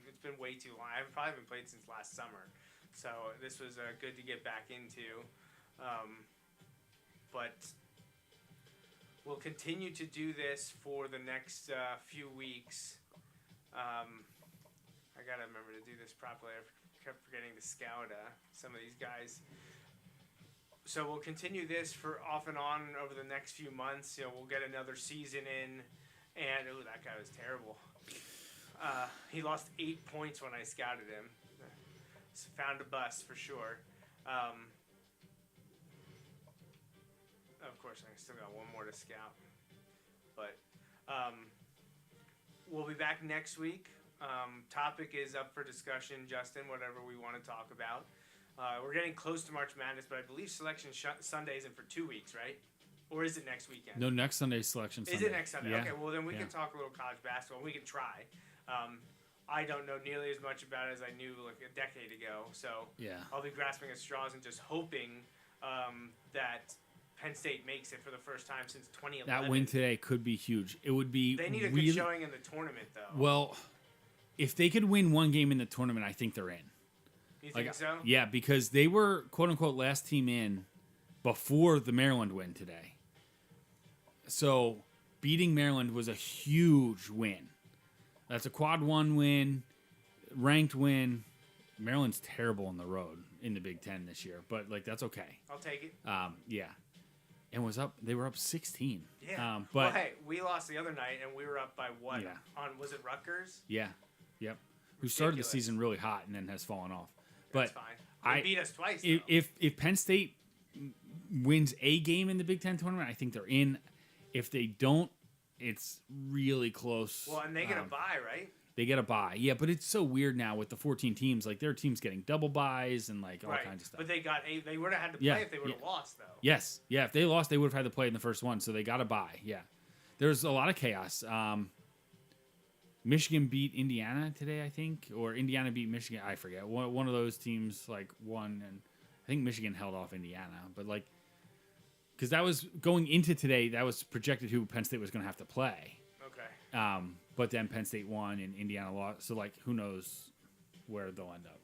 G: It's been way too long. I haven't probably been played since last summer. So this was good to get back into. But we'll continue to do this for the next few weeks. I gotta remember to do this properly. I kept forgetting to scout some of these guys. So we'll continue this for off and on over the next few months. We'll get another season in, and that guy was terrible. He lost 8 points when I scouted him. Found a bust for sure. Of course, I still got one more to scout. But we'll be back next week. Topic is up for discussion, Justin, whatever we want to talk about. We're getting close to March Madness, but I believe Selection Sunday isn't for 2 weeks, right? Or is it next weekend?
F: No, next Sunday's Selection Sunday.
G: Is it next Sunday?
F: Yeah.
G: Okay, well then we can talk a little college basketball. We can try. I don't know nearly as much about it as I knew like a decade ago, so
F: Yeah.
G: I'll be grasping at straws and just hoping that Penn State makes it for the first time since 2011.
F: That win today could be huge. It would be.
G: They need a
F: really,
G: good showing in the tournament, though.
F: Well, if they could win one game in the tournament, I think they're in.
G: You think so?
F: Yeah, because they were quote unquote last team in before the Maryland win today. So beating Maryland was a huge win. That's a quad one win, ranked win. Maryland's terrible on the road in the Big Ten this year, but like that's okay.
G: I'll take it.
F: Yeah, and they were up 16.
G: Yeah.
F: But
G: well, hey, we lost the other night, and we were up by what?
F: Yeah.
G: Was it Rutgers?
F: Yeah, yep. Who started the
G: Ridiculous.
F: season really hot and then has fallen off.
G: That's
F: But
G: fine. They beat us twice. Though.
F: if Penn State wins a game in the Big Ten tournament, I think they're in. If they don't, it's really close.
G: Well, and they get a bye, right?
F: They get a bye. Yeah, but it's so weird now with the 14 teams. Like, their team's getting double buys and, like, all kinds of stuff.
G: But they would have had to play if they would have lost, though.
F: Yes. Yeah, if they lost, they would have had to play in the first one, so they got a bye. Yeah. There's a lot of chaos. Michigan beat Indiana today, I think, or Indiana beat Michigan. I forget. One of those teams, like, won, and I think Michigan held off Indiana. But, like, because that was going into today, that was projected who Penn State was going to have to play.
G: Okay.
F: But then Penn State won and Indiana lost. So, like, who knows where they'll end up.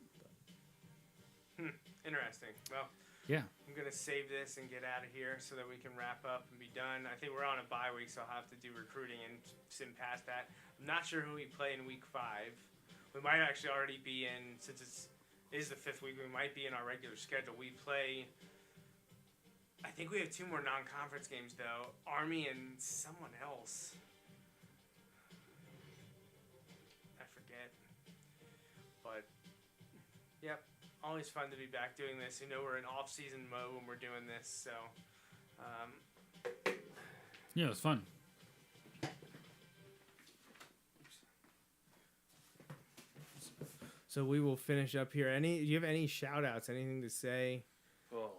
G: Interesting. Well,
F: yeah.
G: I'm going to save this and get out of here so that we can wrap up and be done. I think we're on a bye week, so I'll have to do recruiting and sim past that. I'm not sure who we play in week 5. We might actually already be in, since it is the 5th week, we might be in our regular schedule. We play, I think we have 2 more non-conference games, though. Army and someone else. But, yep, always fun to be back doing this. You know, we're in off-season mode when we're doing this, so.
F: Yeah, it was fun.
B: So we will finish up here. Do you have any shout-outs, anything to say?
E: Oh.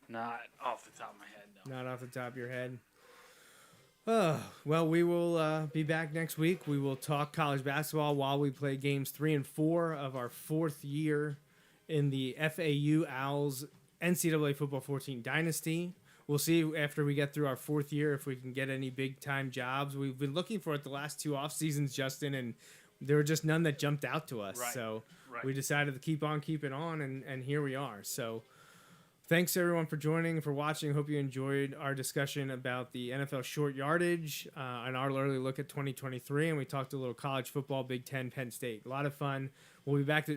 E: Not off the top of my head, no.
B: Not off the top of your head? Well, we will be back next week. We will talk college basketball while we play games 3 and 4 of our 4th year in the FAU Owls NCAA Football 14 Dynasty. We'll see after we get through our 4th year if we can get any big-time jobs. We've been looking for it the last 2 off seasons, Justin, and there were just none that jumped out to us.
E: Right.
B: So we decided to keep on keeping on, and here we are. So thanks, everyone, for joining, for watching. Hope you enjoyed our discussion about the NFL short yardage and our early look at 2023. And we talked a little college football, Big Ten, Penn State. A lot of fun. We'll be back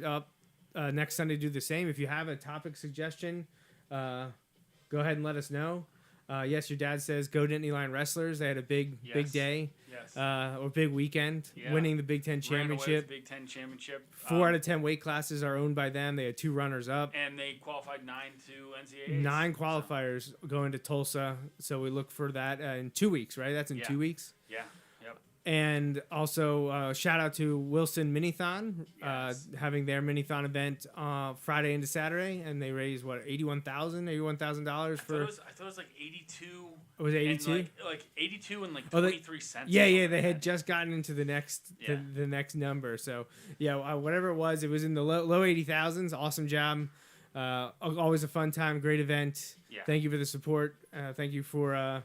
B: next Sunday to do the same. If you have a topic suggestion, go ahead and let us know. Yes, your dad says go Nittany Lion Wrestlers. They had a big day.
E: Yes.
B: Or big weekend, winning the Big Ten
E: Ran away with
B: championship.
E: the Big Ten championship.
B: 4 out of 10 weight classes are owned by them. They had 2 runners up.
E: And they qualified 9 to NCAAs.
B: 9 qualifiers going to Tulsa. So we look for that in 2 weeks, right? That's in 2 weeks.
E: Yeah. Yep.
B: And also, shout out to Wilson Minithon, having their Minithon event Friday into Saturday, and they raised $81,000 for.
E: I thought it was like 82.
B: Was it 82?
E: Like 82 and like 23 cents.
B: Yeah. They had just gotten into the next the next number. So whatever it was in the low 80,000s. Awesome job. Always a fun time. Great event.
E: Yeah.
B: Thank you for the support. Thank you for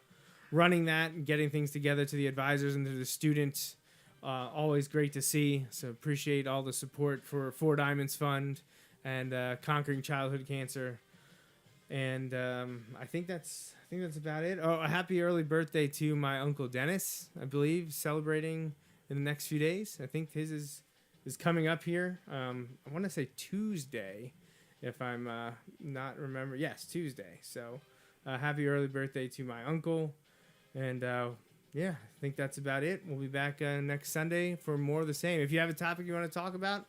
B: running that and getting things together to the advisors and to the students. Always great to see. So appreciate all the support for Four Diamonds Fund and Conquering Childhood Cancer. And I think that's about it. Oh, a happy early birthday to my Uncle Dennis, I believe, celebrating in the next few days. I think his is coming up here. I want to say Tuesday, if I'm not remember. Yes, Tuesday. So happy early birthday to my uncle. And I think that's about it. We'll be back next Sunday for more of the same. If you have a topic you want to talk about,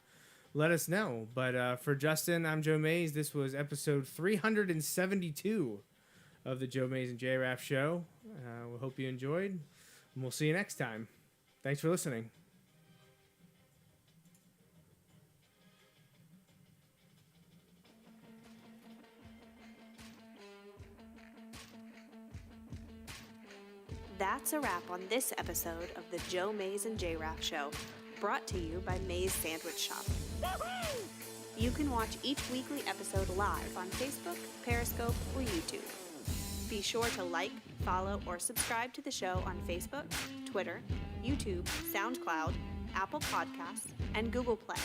B: let us know. But for Justin, I'm Joe Mays. This was episode 372 of the Joe Mays and J-Raff Show. We hope you enjoyed, and we'll see you next time. Thanks for listening.
H: That's a wrap on this episode of the Joe Mays and J-Raff Show, brought to you by Mays Sandwich Shop. Woo-hoo! You can watch each weekly episode live on Facebook, Periscope, or YouTube. Be sure to like, follow, or subscribe to the show on Facebook, Twitter, YouTube, SoundCloud, Apple Podcasts, and Google Play.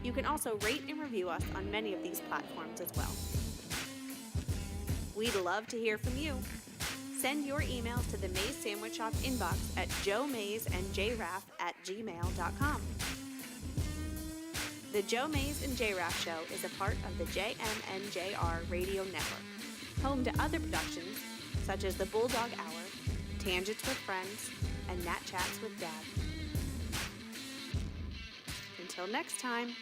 H: You can also rate and review us on many of these platforms as well. We'd love to hear from you. Send your emails to the Mays Sandwich Shop inbox at joemaysandjraff@gmail.com. The Joe Mays and J-Raff Show is a part of the JMNJR Radio Network, home to other productions such as The Bulldog Hour, Tangents with Friends, and Nat Chats with Dad. Until next time.